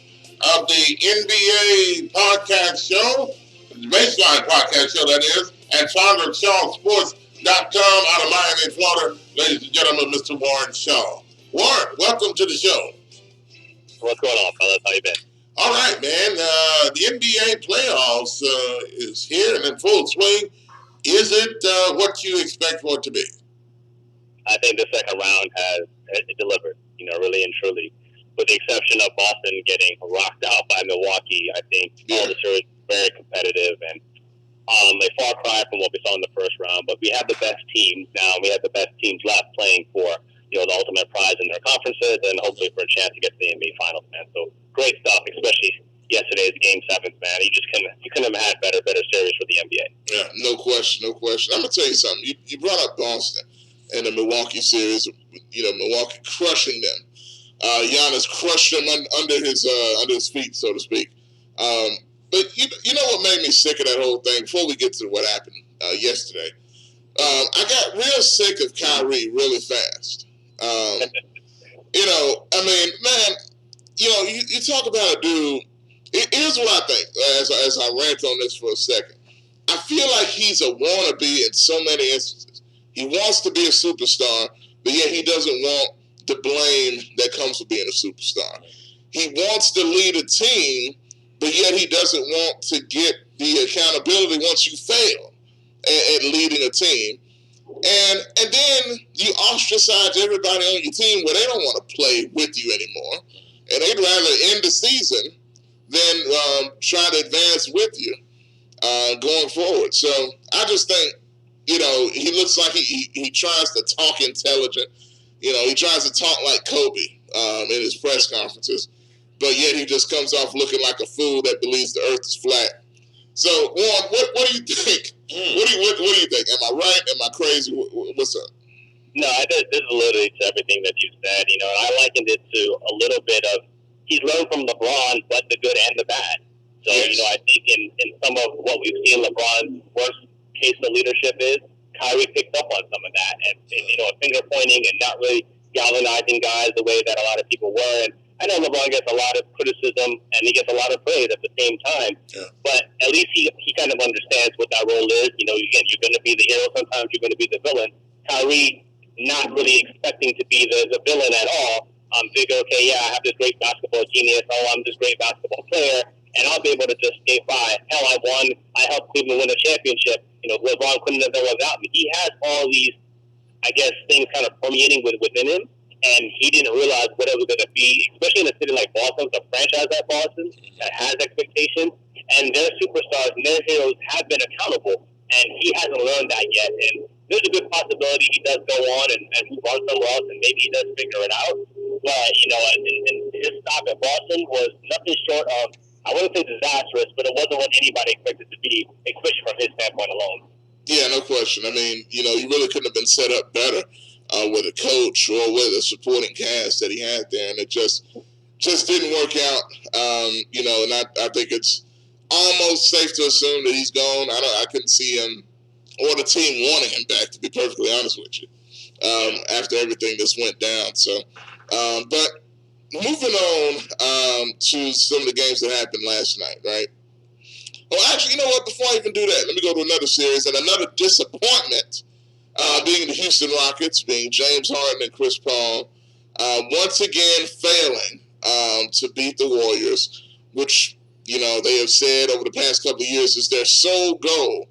S2: of the NBA podcast show, the Baseline podcast show, that is, and founder of ShawSports.com out of Miami, Florida. Ladies and gentlemen, Mr. Warren Shaw. Warren, welcome to the show.
S15: What's going on, fellas? How you been?
S2: All right, man. The NBA playoffs is here and in full swing. Is it what you expect for it to be?
S15: I think the second round has delivered, really and truly. With the exception of Boston getting rocked out by Milwaukee, I think all the series are very competitive and a far cry from what we saw in the first round. But we have the best teams now. We have the best teams left playing for the ultimate prize in their conferences and hopefully for a chance to get to the NBA Finals, man. So great stuff, especially yesterday's Game 7s, man. You couldn't have had better series for the NBA.
S3: Yeah, no question. I'm gonna tell you something. You brought up Boston and the Milwaukee series. Milwaukee crushing them. Giannis crushed them under his feet, so to speak. But you know what made me sick of that whole thing? Before we get to what happened yesterday, I got real sick of Kyrie really fast. You talk about a dude. Here's what I think, as I rant on this for a second. I feel like he's a wannabe in so many instances. He wants to be a superstar, but yet he doesn't want the blame that comes with being a superstar. He wants to lead a team, but yet he doesn't want to get the accountability once you fail at leading a team. And then you ostracize everybody on your team where they don't want to play with you anymore. And they'd rather end the season than try to advance with you going forward. So I just think, he looks like he tries to talk intelligent. He tries to talk like Kobe in his press conferences, but yet he just comes off looking like a fool that believes the earth is flat. So, Warren, what do you think? What do you think? Am I right? Am I crazy? What's up?
S15: No, this is literally to everything that you said. I likened it to a little bit of he's learned from LeBron, but the good and the bad. So, I think in some of what we've seen LeBron's worst case of leadership is, Kyrie picked up on some of that, and finger pointing and not really galvanizing guys the way that a lot of people were. And I know LeBron gets a lot of criticism and he gets a lot of praise at the same time, but at least he kind of understands what that role is. Again, you're going to be the hero sometimes, you're going to be the villain. Kyrie not really expecting to be the villain at all. Figure, okay, yeah, I have this great basketball genius. Oh, I'm this great basketball player, and I'll be able to just skate by. Hell, I helped Cleveland win a championship. LeBron couldn't have done without me. He has all these, I guess, things kind of permeating within him, and he didn't realize what it was going to be, especially in a city like Boston, the franchise like Boston that has expectations, and their superstars and their heroes have been accountable, and he hasn't learned that yet. And there's a good possibility he does go on and move on somewhere else, and maybe he does figure it out. But, and his stop at Boston was nothing short of, I wouldn't say disastrous, but it wasn't what anybody expected to be, especially from his standpoint alone.
S3: Yeah, no question. I mean, you really couldn't have been set up better with a coach or with a supporting cast that he had there, and it just didn't work out. And I think it's almost safe to assume that he's gone. I couldn't see him or the team wanting him back, to be perfectly honest with you, after everything that's went down. So, but moving on to some of the games that happened last night, right? Well, actually, you know what? Before I even do that, let me go to another series and another disappointment, being the Houston Rockets, being James Harden and Chris Paul, once again failing to beat the Warriors, which, they have said over the past couple of years is their sole goal.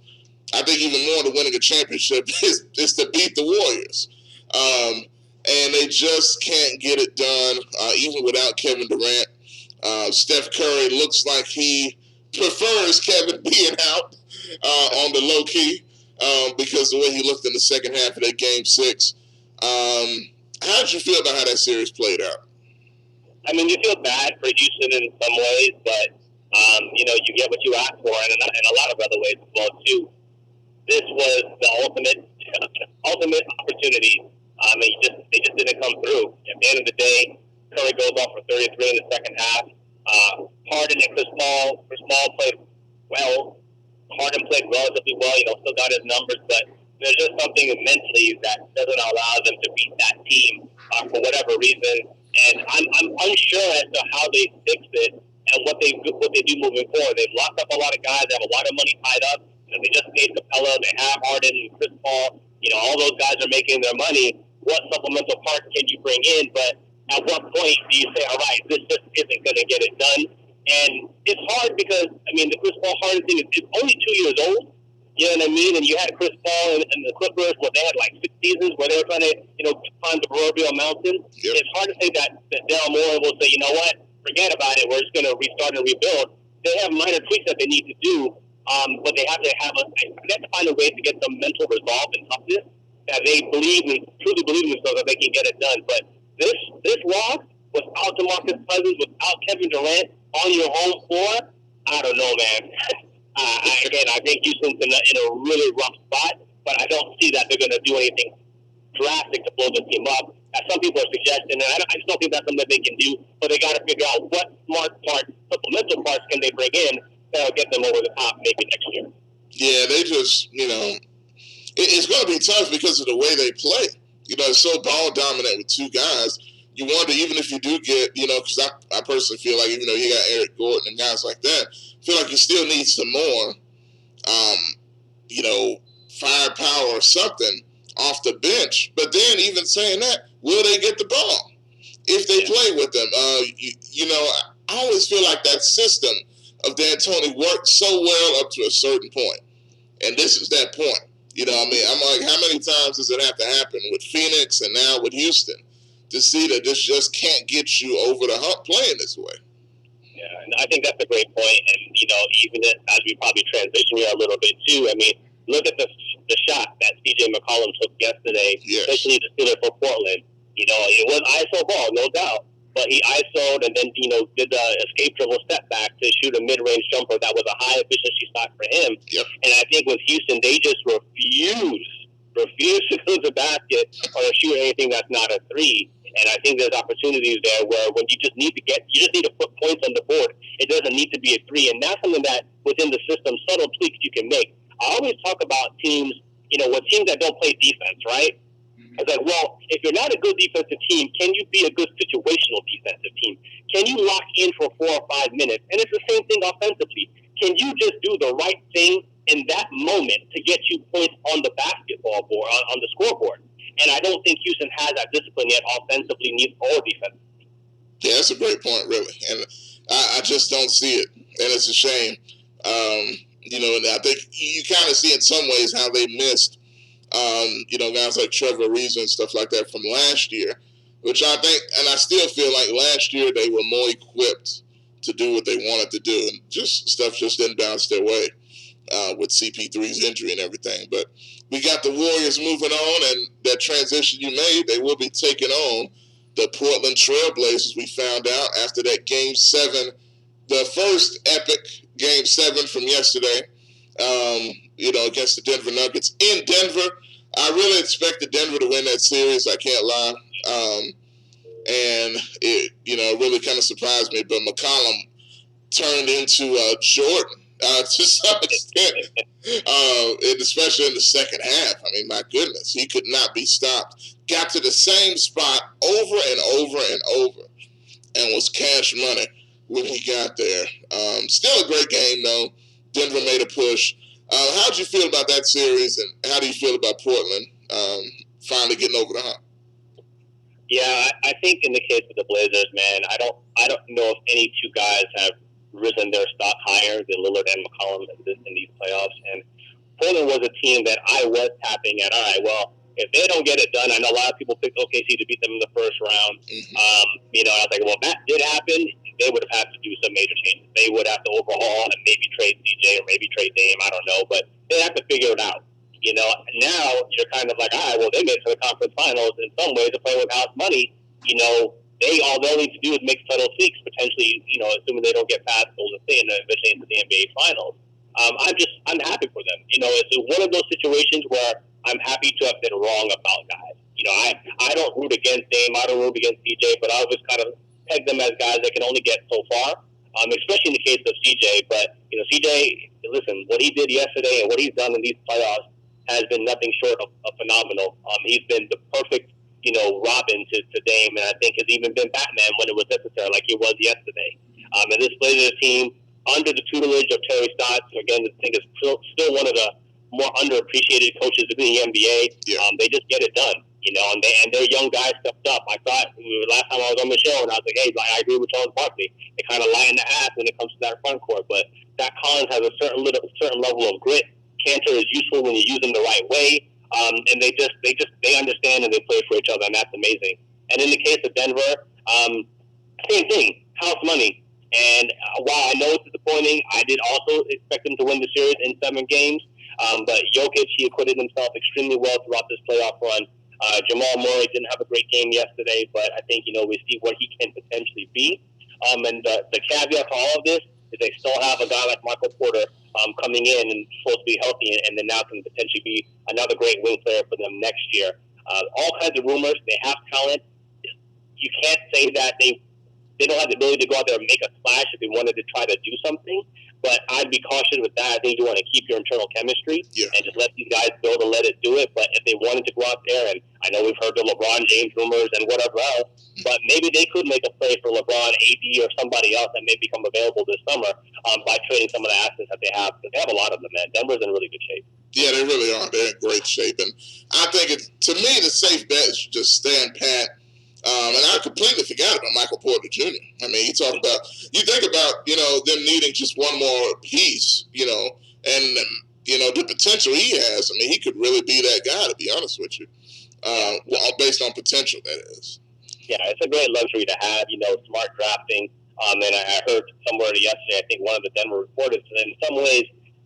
S3: I think even more than winning a championship is to beat the Warriors. And they just can't get it done, even without Kevin Durant. Steph Curry looks like he prefers Kevin being out on the low key because the way he looked in the second half of that Game 6. How did you feel about how that series played out?
S15: I mean, you feel bad for Houston in some ways, but you get what you ask for, and in a lot of other ways as well too. This was the ultimate opportunity. They just didn't come through. At the end of the day, Curry goes off for 33 in the second half. Harden and Chris Paul played well. Harden played relatively well. Still got his numbers, but there's just something mentally that doesn't allow them to beat that team for whatever reason. And I'm unsure as to how they fix it and what they do moving forward. They've locked up a lot of guys. They have a lot of money tied up. They just paid Capella. They have Harden and Chris Paul. All those guys are making their money. What supplemental parts can you bring in? But at what point do you say, all right, this just isn't going to get it done? And it's hard because, the Chris Paul Harden thing is only 2 years old. You know what I mean? And you had Chris Paul and the Clippers where they had like 6 seasons where they were trying to, climb the proverbial mountain. It's hard to say that Daryl Morey will say, you know what, forget about it. We're just going to restart and rebuild. They have minor tweaks that they need to do, but they have to find a way to get some mental resolve and toughness that they truly believe in themselves that they can get it done. But this loss without DeMarcus Cousins, without Kevin Durant on your home floor, I don't know, man. I think Houston's in a really rough spot, but I don't see that they're going to do anything drastic to blow the team up, as some people are suggesting. And I just don't think that's something that they can do, but they got to figure out what supplemental parts can they bring in that'll get them over the top maybe next year. Yeah,
S3: they just, it's going to be tough because of the way they play. It's so ball dominant with two guys. You wonder, even if you do get, because I personally feel like, even though you got Eric Gordon and guys like that, I feel like you still need some more, firepower or something off the bench. But then, even saying that, will they get the ball if they play with them? I always feel like that system of D'Antoni worked so well up to a certain point, and this is that point. I'm like, how many times does it have to happen with Phoenix and now with Houston to see that this just can't get you over the hump playing this way?
S15: Yeah, and I think that's a great point. And, even as we probably transition here a little bit too, look at the shot that C.J. McCollum took yesterday, especially the Steelers for Portland. It was ISO ball, no doubt. But he ISO'd and then, did the escape dribble step back to shoot a mid-range jumper that was a high efficiency shot for him. Yep. And I think with Houston, they just refuse to go to the basket or shoot anything that's not a three. And I think there's opportunities there where when you just need to put points on the board. It doesn't need to be a three. And that's something that within the system, subtle tweaks you can make. I always talk about teams, with teams that don't play defense, right? It's like, well, if you're not a good defensive team, can you be a good situational defensive team? Can you lock in for 4 or 5 minutes? And it's the same thing offensively. Can you just do the right thing in that moment to get you points on the basketball board, on the scoreboard? And I don't think Houston has that discipline yet offensively or defensively.
S3: Yeah, that's a great point, really. And I just don't see it. And it's a shame. And I think you kind of see in some ways how they missed, guys like Trevor Ariza and stuff like that from last year, which I think, and I still feel like last year they were more equipped to do what they wanted to do, and stuff just didn't bounce their way with CP3's injury and everything. But we got the Warriors moving on, and that transition you made, they will be taking on the Portland Trailblazers, we found out after that Game 7, the first epic Game 7 from yesterday, against the Denver Nuggets in Denver. I really expected Denver to win that series, I can't lie. And it, really kind of surprised me. But McCollum turned into Jordan to some extent, and especially in the second half. I mean, my goodness, he could not be stopped. Got to the same spot over and over and over, and was cash money when he got there. Still a great game, though. Denver made a push. How did you feel about that series, and how do you feel about Portland finally getting over the hump?
S15: Yeah, I think in the case of the Blazers, man, I don't know if any two guys have risen their stock higher than Lillard and McCollum in these playoffs. And Portland was a team that I was tapping at. All right, well, if they don't get it done, I know a lot of people picked OKC to beat them in the first round. I was like, well, if that did happen, they would have had to do some major changes. They would have to overhaul and maybe trade CJ or maybe trade Dame. I don't know, but they have to figure it out. Now you're kind of like, all right, well, they made it to the conference finals. In some ways, they're playing with house money. All they'll need to do is make subtle tweaks, potentially, assuming they don't get past Golden State and eventually into the NBA finals. I'm happy for them. It's one of those situations where I'm happy to have been wrong about guys. I don't root against Dame, I don't root against CJ, but I always kind of peg them as guys that can only get so far, especially in the case of CJ. But, CJ, listen, what he did yesterday and what he's done in these playoffs has been nothing short of phenomenal. He's been the perfect, Robin to Dame, and I think has even been Batman when it was necessary, like he was yesterday. And this Blazers team, under the tutelage of Terry Stotts, again, I think is still one of the more underappreciated coaches in the NBA.
S3: Yeah.
S15: They just get it done, and their young guys stepped up. I thought last time I was on the show, and I was like, hey, I agree with Charles Barkley. They kind of lie in the ass when it comes to that front court, but Zach Collins has a certain level of grit. Cantor is useful when you use him the right way, and they understand and they play for each other, and that's amazing. And in the case of Denver, same thing, house money. And while I know it's disappointing, I did also expect them to win the series in 7 games. But Jokic, he acquitted himself extremely well throughout this playoff run. Jamal Murray didn't have a great game yesterday, but I think, we see what he can potentially be. And the caveat to all of this is they still have a guy like Michael Porter coming in and supposed to be healthy, and then now can potentially be another great wing player for them next year. All kinds of rumors. They have talent. You can't say that they don't have the ability to go out there and make a splash if they wanted to try to do something. But I'd be cautious with that. I think you want to keep your internal chemistry and just let these guys build and let it do it. But if they wanted to go out there, and I know we've heard the LeBron James rumors and whatever else, but maybe they could make a play for LeBron, AD, or somebody else that may become available this summer by trading some of the assets that they have. Because they have a lot of them, man. Denver's in really good shape. Yeah, they really are. They're in great shape. And I think, to me, the safe bet is just stand pat. And I completely forgot about Michael Porter Jr. I mean, you think about, them needing just one more piece, and, the potential he has. I mean, he could really be that guy, to be honest with you, based on potential, that is. Yeah, it's a great luxury to have, smart drafting. And I heard somewhere yesterday, I think one of the Denver reporters, in some ways,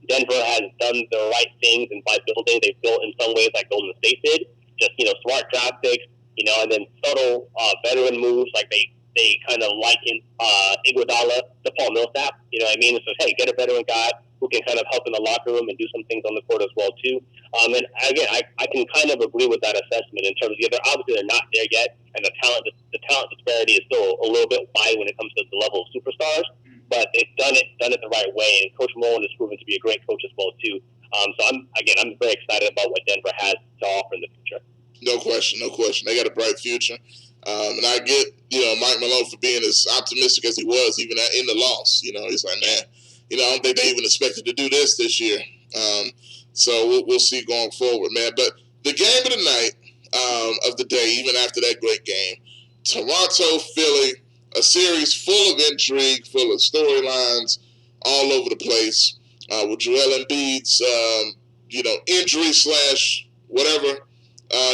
S15: Denver has done the right things, and by building, they've built in some ways like Golden State did, just, smart draft picks. And then subtle veteran moves, like they kind of liken Iguodala to Paul Millsap. You know what I mean? So, hey, get a veteran guy who can kind of help in the locker room and do some things on the court as well, too. And again, I can kind of agree with that assessment in terms of, obviously they're not there yet, and the talent disparity is still a little bit wide when it comes to the level of superstars. but they've done it the right way. And Coach Malone has proven to be a great coach as well too. So I'm very excited about what Denver has to offer in the future.
S3: No question. They got a bright future. And I get, Mike Malone for being as optimistic as he was, even in the loss. He's like, man, I don't think they even expected to do this year. So we'll see going forward, man. But the game of the night, of the day, even after that great game, Toronto, Philly, a series full of intrigue, full of storylines all over the place, with Joel Embiid's, injury / whatever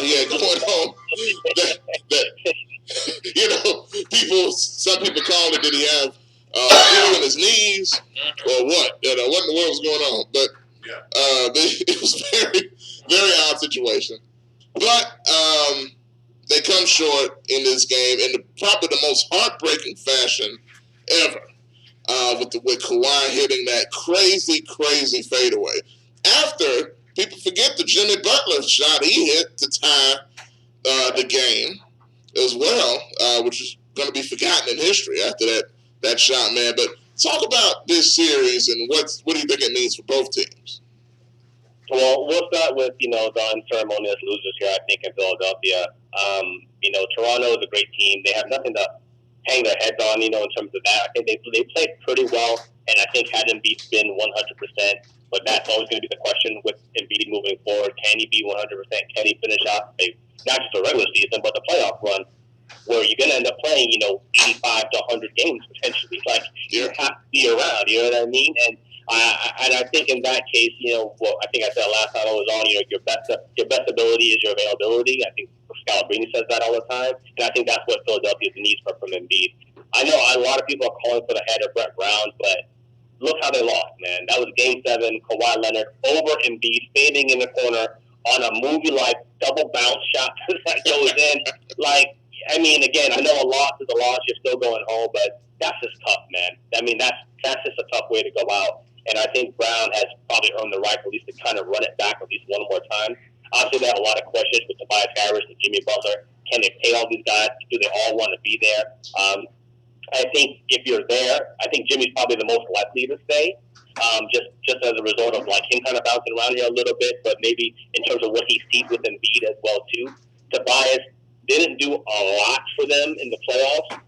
S3: he had going on. Some people called it, did he have flu in his knees or what? What in the world was going on? But it was very, very odd situation. But they come short in this game in probably the most heartbreaking fashion ever, with Kawhi hitting that crazy, crazy fadeaway. After people forget the Jimmy Butler shot he hit to tie the game as well, which is going to be forgotten in history after that shot, man. But talk about this series and what do you think it means for both teams?
S15: Well, we'll start with, the unceremonious losers here, I think, in Philadelphia. Toronto is a great team. They have nothing to hang their heads on, in terms of that. I think they played pretty well, and I think had Embiid been 100%, but that's always going to be the question with Embiid moving forward. Can he be 100%? Can he finish out not just the regular season, but the playoff run, where you're going to end up playing, 85 to 100 games potentially. You have to be around, you know what I mean? And I think in that case, I think I said last time I was on, your best ability is your availability. I think Scalabrine says that all the time, and I think that's what Philadelphia needs from Embiid. I know a lot of people are calling for the head of Brett Brown, but look how they lost, man. That was Game 7, Kawhi Leonard over Embiid, fading in the corner on a movie-like double bounce shot that goes in. Again, I know a loss is a loss. You're still going home, but that's just tough, man. That's just a tough way to go out. And I think Brown has probably earned the right at least to kind of run it back at least one more time. Obviously, they have a lot of questions with Tobias Harris and Jimmy Butler. Can they pay all these guys? Do they all want to be there? I think if you're there, I think Jimmy's probably the most likely to stay, just as a result of him kind of bouncing around here a little bit, but maybe in terms of what he sees with Embiid as well too. Tobias didn't do a lot for them in the playoffs,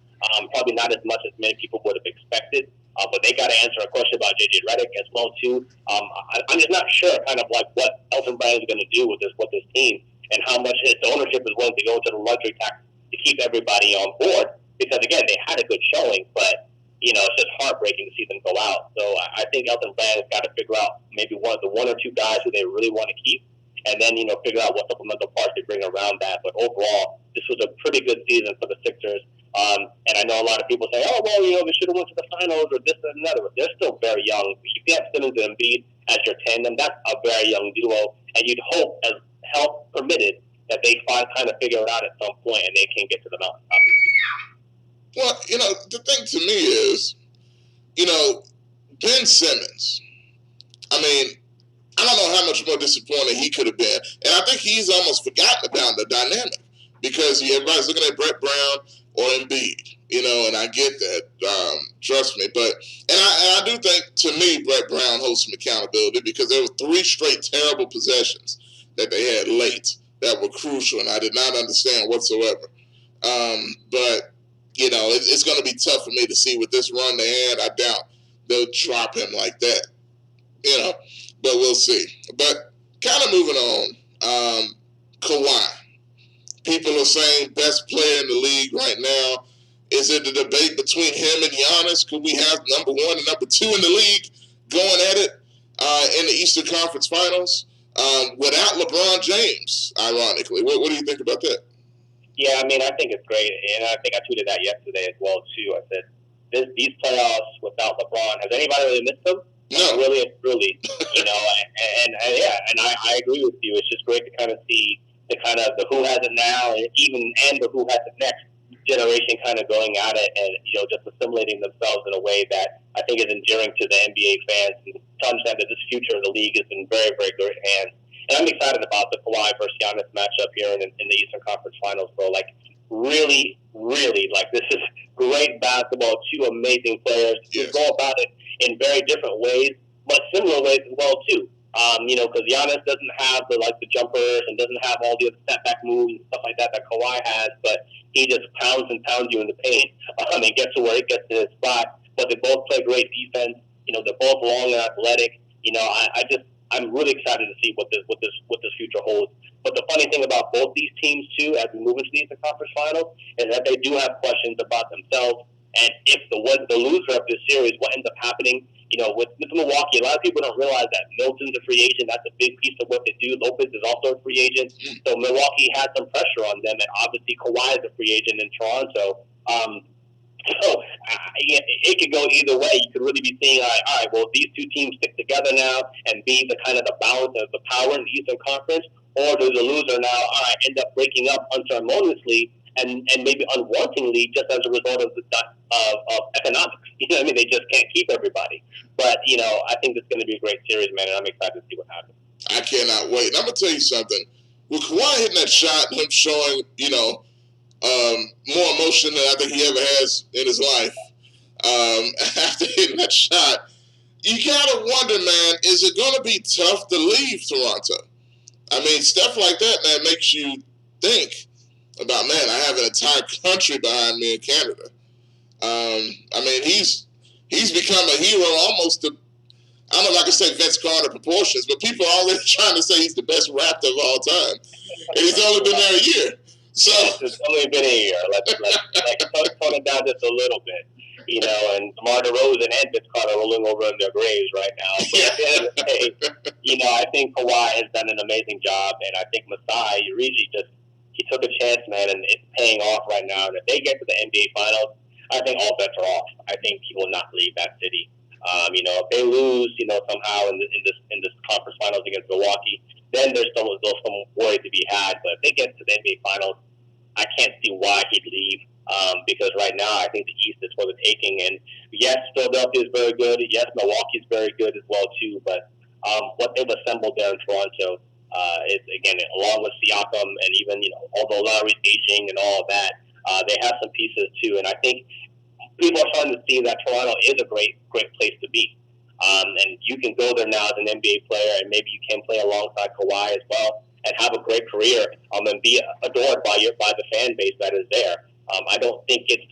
S15: probably not as much as many people would have expected. But they got to answer a question about J.J. Redick as well too. I'm just not sure kind of what Elton Brand is going to do with this team and how much his ownership is willing to go into the luxury tax to keep everybody on board. Because again, they had a good showing, but it's just heartbreaking to see them go out. So I think Elton Brand has got to figure out maybe one or two guys who they really want to keep, and then figure out what supplemental parts they bring around that. But overall, this was a pretty good season for the Sixers. And I know a lot of people say, oh, well, they should have went to the finals or this and another. But they're still very young. If you have Simmons and Embiid as your tandem, that's a very young duo. And you'd hope, as health permitted, that they kind of figure it out at some point and they can get to the mountaintop.
S3: Well, the thing to me is, Ben Simmons, I don't know how much more disappointed he could have been. And I think he's almost forgotten about the dynamic because everybody's looking at Brett Brown or Embiid, and I get that, trust me. But I do think, to me, Brett Brown holds some accountability because there were 3 straight terrible possessions that they had late that were crucial, and I did not understand whatsoever. But, it's going to be tough for me to see with this run they had. I doubt they'll drop him like that, but we'll see. But kind of moving on, Kawhi. People are saying best player in the league right now. Is it a debate between him and Giannis? Could we have number 1 and number 2 in the league going at it in the Eastern Conference Finals without LeBron James, ironically? What do you think about that?
S15: Yeah, I think it's great. And I think I tweeted that yesterday as well, too. I said, these playoffs without LeBron, has anybody really missed them?
S3: No.
S15: Really and truly. And I agree with you. It's just great to kind of see the who has it now and the who has it next generation kind of going at it and, just assimilating themselves in a way that I think is endearing to the NBA fans and to understand that this future of the league is in very, very good hands. And I'm excited about the Kawhi versus Giannis matchup here in the Eastern Conference Finals, bro. really, really, like, this is great basketball, two amazing players who go about it in very different ways, but similar ways as well, too. Because Giannis doesn't have the jumpers and doesn't have all the other step back moves and stuff like that Kawhi has, but he just pounds and pounds you in the paint and gets to where he gets to his spot. But they both play great defense. They're both long and athletic. I'm really excited to see what this future holds. But the funny thing about both these teams too, as we move into the Eastern Conference Finals, is that they do have questions about themselves. And if the loser of this series, what ends up happening? With Milwaukee, a lot of people don't realize that Milton's a free agent. That's a big piece of what they do. Lopez is also a free agent. So Milwaukee had some pressure on them, and obviously Kawhi is a free agent in Toronto. It could go either way. You could really be seeing, all right, well, these two teams stick together now and be the kind of the balance of the power in the Eastern Conference, or does the loser now, all right, end up breaking up unceremoniously and maybe unwantingly just as a result of economics. They just can't keep everybody. But, I think it's going to be a great series, man, and I'm excited to see what happens.
S3: I cannot wait. And I'm going to tell you something. With Kawhi hitting that shot, him showing, more emotion than I think he ever has in his life, after hitting that shot, you got to wonder, man, is it going to be tough to leave Toronto? Stuff like that, man, makes you think about, man, I have an entire country behind me in Canada. He's become a hero almost to, I don't know if I can say Vince Carter proportions, but people are already trying to say he's the best Raptor of all time. And he's only been there a year. So
S15: it's only been a year. Let's tone it down just a little bit. And DeMar DeRozan and Vince Carter are rolling over in their graves right now. But at the end of the day, I think Kawhi has done an amazing job, and I think Masai Ujiri he took a chance, man, and it's paying off right now. And if they get to the NBA Finals, I think all bets are off. I think he will not leave that city. If they lose, somehow in this conference finals against Milwaukee, then there's some worry to be had. But if they get to the NBA Finals, I can't see why he'd leave. Because right now, I think the East is for the taking. And yes, Philadelphia is very good. Yes, Milwaukee is very good as well too. But what they've assembled there in Toronto is, again, along with Siakam and even although Lowry's aging and all of that, they have some pieces too. And I think people are starting to see that Toronto is a great place to be. And you can go there now as an NBA player, and maybe you can play alongside Kawhi as well and have a great career and be adored by the fan base that is there. I don't think it's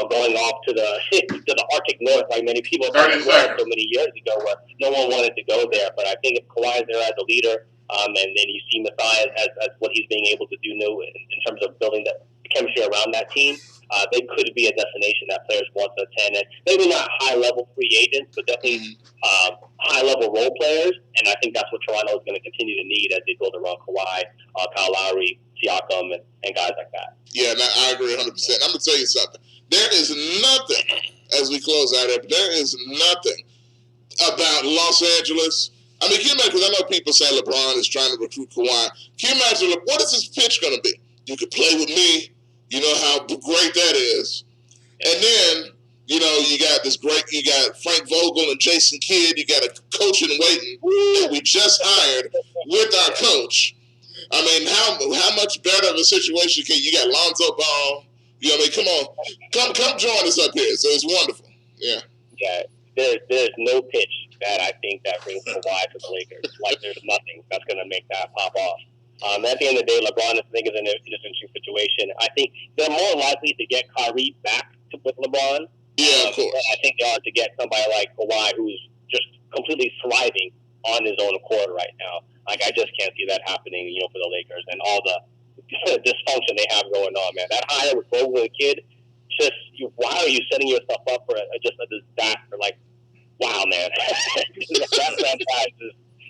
S15: going off to the Arctic North like many people thought it was so many years ago, where no one wanted to go there. But I think if Kawhi is there as a leader, and then you see Masai as what he's being able to do now in terms of building the chemistry around that team, they could be a destination that players want to attend. And maybe not high-level free agents, but definitely high-level role players. And I think that's what Toronto is going to continue to need as they build around Kawhi, Kyle Lowry, Siakam, and guys like that.
S3: Yeah, I agree 100%. I'm going to tell you something. There is nothing, as we close out here, there is nothing about Los Angeles. Can you imagine, because I know people say LeBron is trying to recruit Kawhi. Can you imagine, what is his pitch going to be? You could play with me. You know how great that is. And then, you got you got Frank Vogel and Jason Kidd. You got a coach in waiting that we just hired with our coach. How much better of a situation can you got Lonzo Ball? Come on. Come join us up here. So it's wonderful. Yeah.
S15: Yeah. There's no pitch that I think that brings Kawhi to the Lakers. Like, there's nothing that's going to make that pop off. At the end of the day, LeBron is in an interesting situation. I think they're more likely to get Kyrie back with LeBron.
S3: Yeah, of course.
S15: I think they are to get somebody like Kawhi, who's just completely thriving on his own accord right now. Like, I just can't see that happening, for the Lakers and all the dysfunction they have going on, man. That hire with Vogel and Kid, why are you setting yourself up for just a disaster? Like, wow, man. That franchise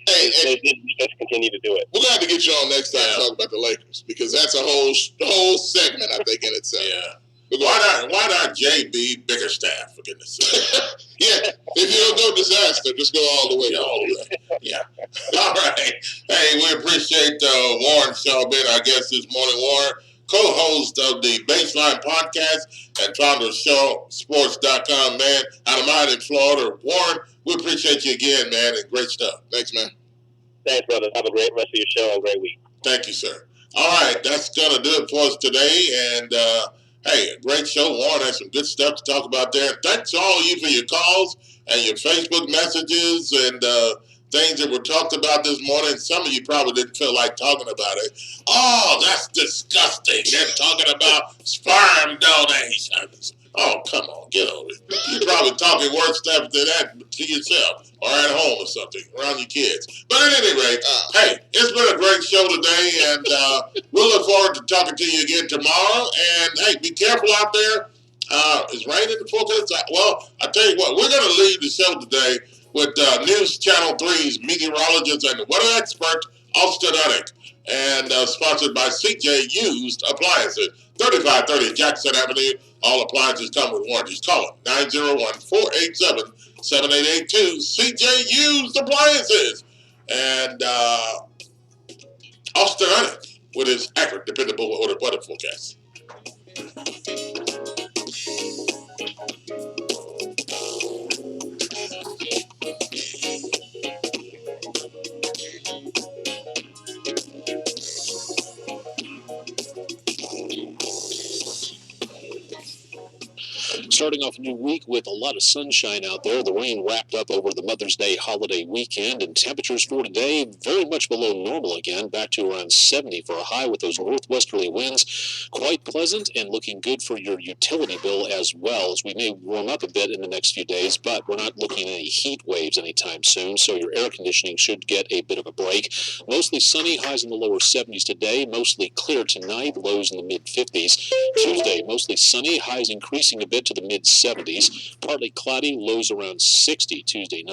S15: they just continue to do it.
S3: We're going to have to get you on next time to talk about the Lakers, because that's a whole segment, I think, in itself.
S2: Yeah. Why not JB Bickerstaff, for goodness sake?
S3: Yeah. If you don't go disaster, just go all the way.
S2: Yeah. All right. Hey, we appreciate Warren Shaw being our guest this morning. Warren, co-host of the Baseline Podcast and founder of ShawSports.com, man, out of mine in Florida. Warren, we appreciate you again, man, and great stuff.
S3: Thanks, man.
S15: Thanks, brother. Have a great rest of your show and a great week.
S2: Thank you, sir. All right, that's going to do it for us today. And, hey, great show. Warren has some good stuff to talk about there. Thanks to all of you for your calls and your Facebook messages and things that were talked about this morning. Some of you probably didn't feel like talking about it. Oh, that's disgusting. They're talking about sperm donations. Oh, come on, get over it. You're probably talking worse stuff than that to yourself or at home or something around your kids. But at any rate, hey, it's been a great show today, and we'll look forward to talking to you again tomorrow. And, hey, be careful out there. Is rain in the forecast? Well, I tell you what, we're going to leave the show today with News Channel 3's meteorologist and weather expert, Austin Uddick, and sponsored by CJ Used Appliances, 3530 Jackson Avenue. All appliances come with warranties. Call them 901-487-7882, CJ Used Appliances. And Austin Uddick with his accurate, dependable weather forecast.
S1: Starting off a new week with a lot of sunshine out there. The rain wrapped up over the Mother's Day holiday weekend, and temperatures for today very much below normal again, back to around 70 for a high with those northwesterly winds. Quite pleasant and looking good for your utility bill as well, as we may warm up a bit in the next few days, but we're not looking at any heat waves anytime soon, so your air conditioning should get a bit of a break. Mostly sunny, highs in the lower 70s today, mostly clear tonight, lows in the mid-50s. Tuesday, mostly sunny, highs increasing a bit to the mid-70s. Partly cloudy, lows around 60 Tuesday night.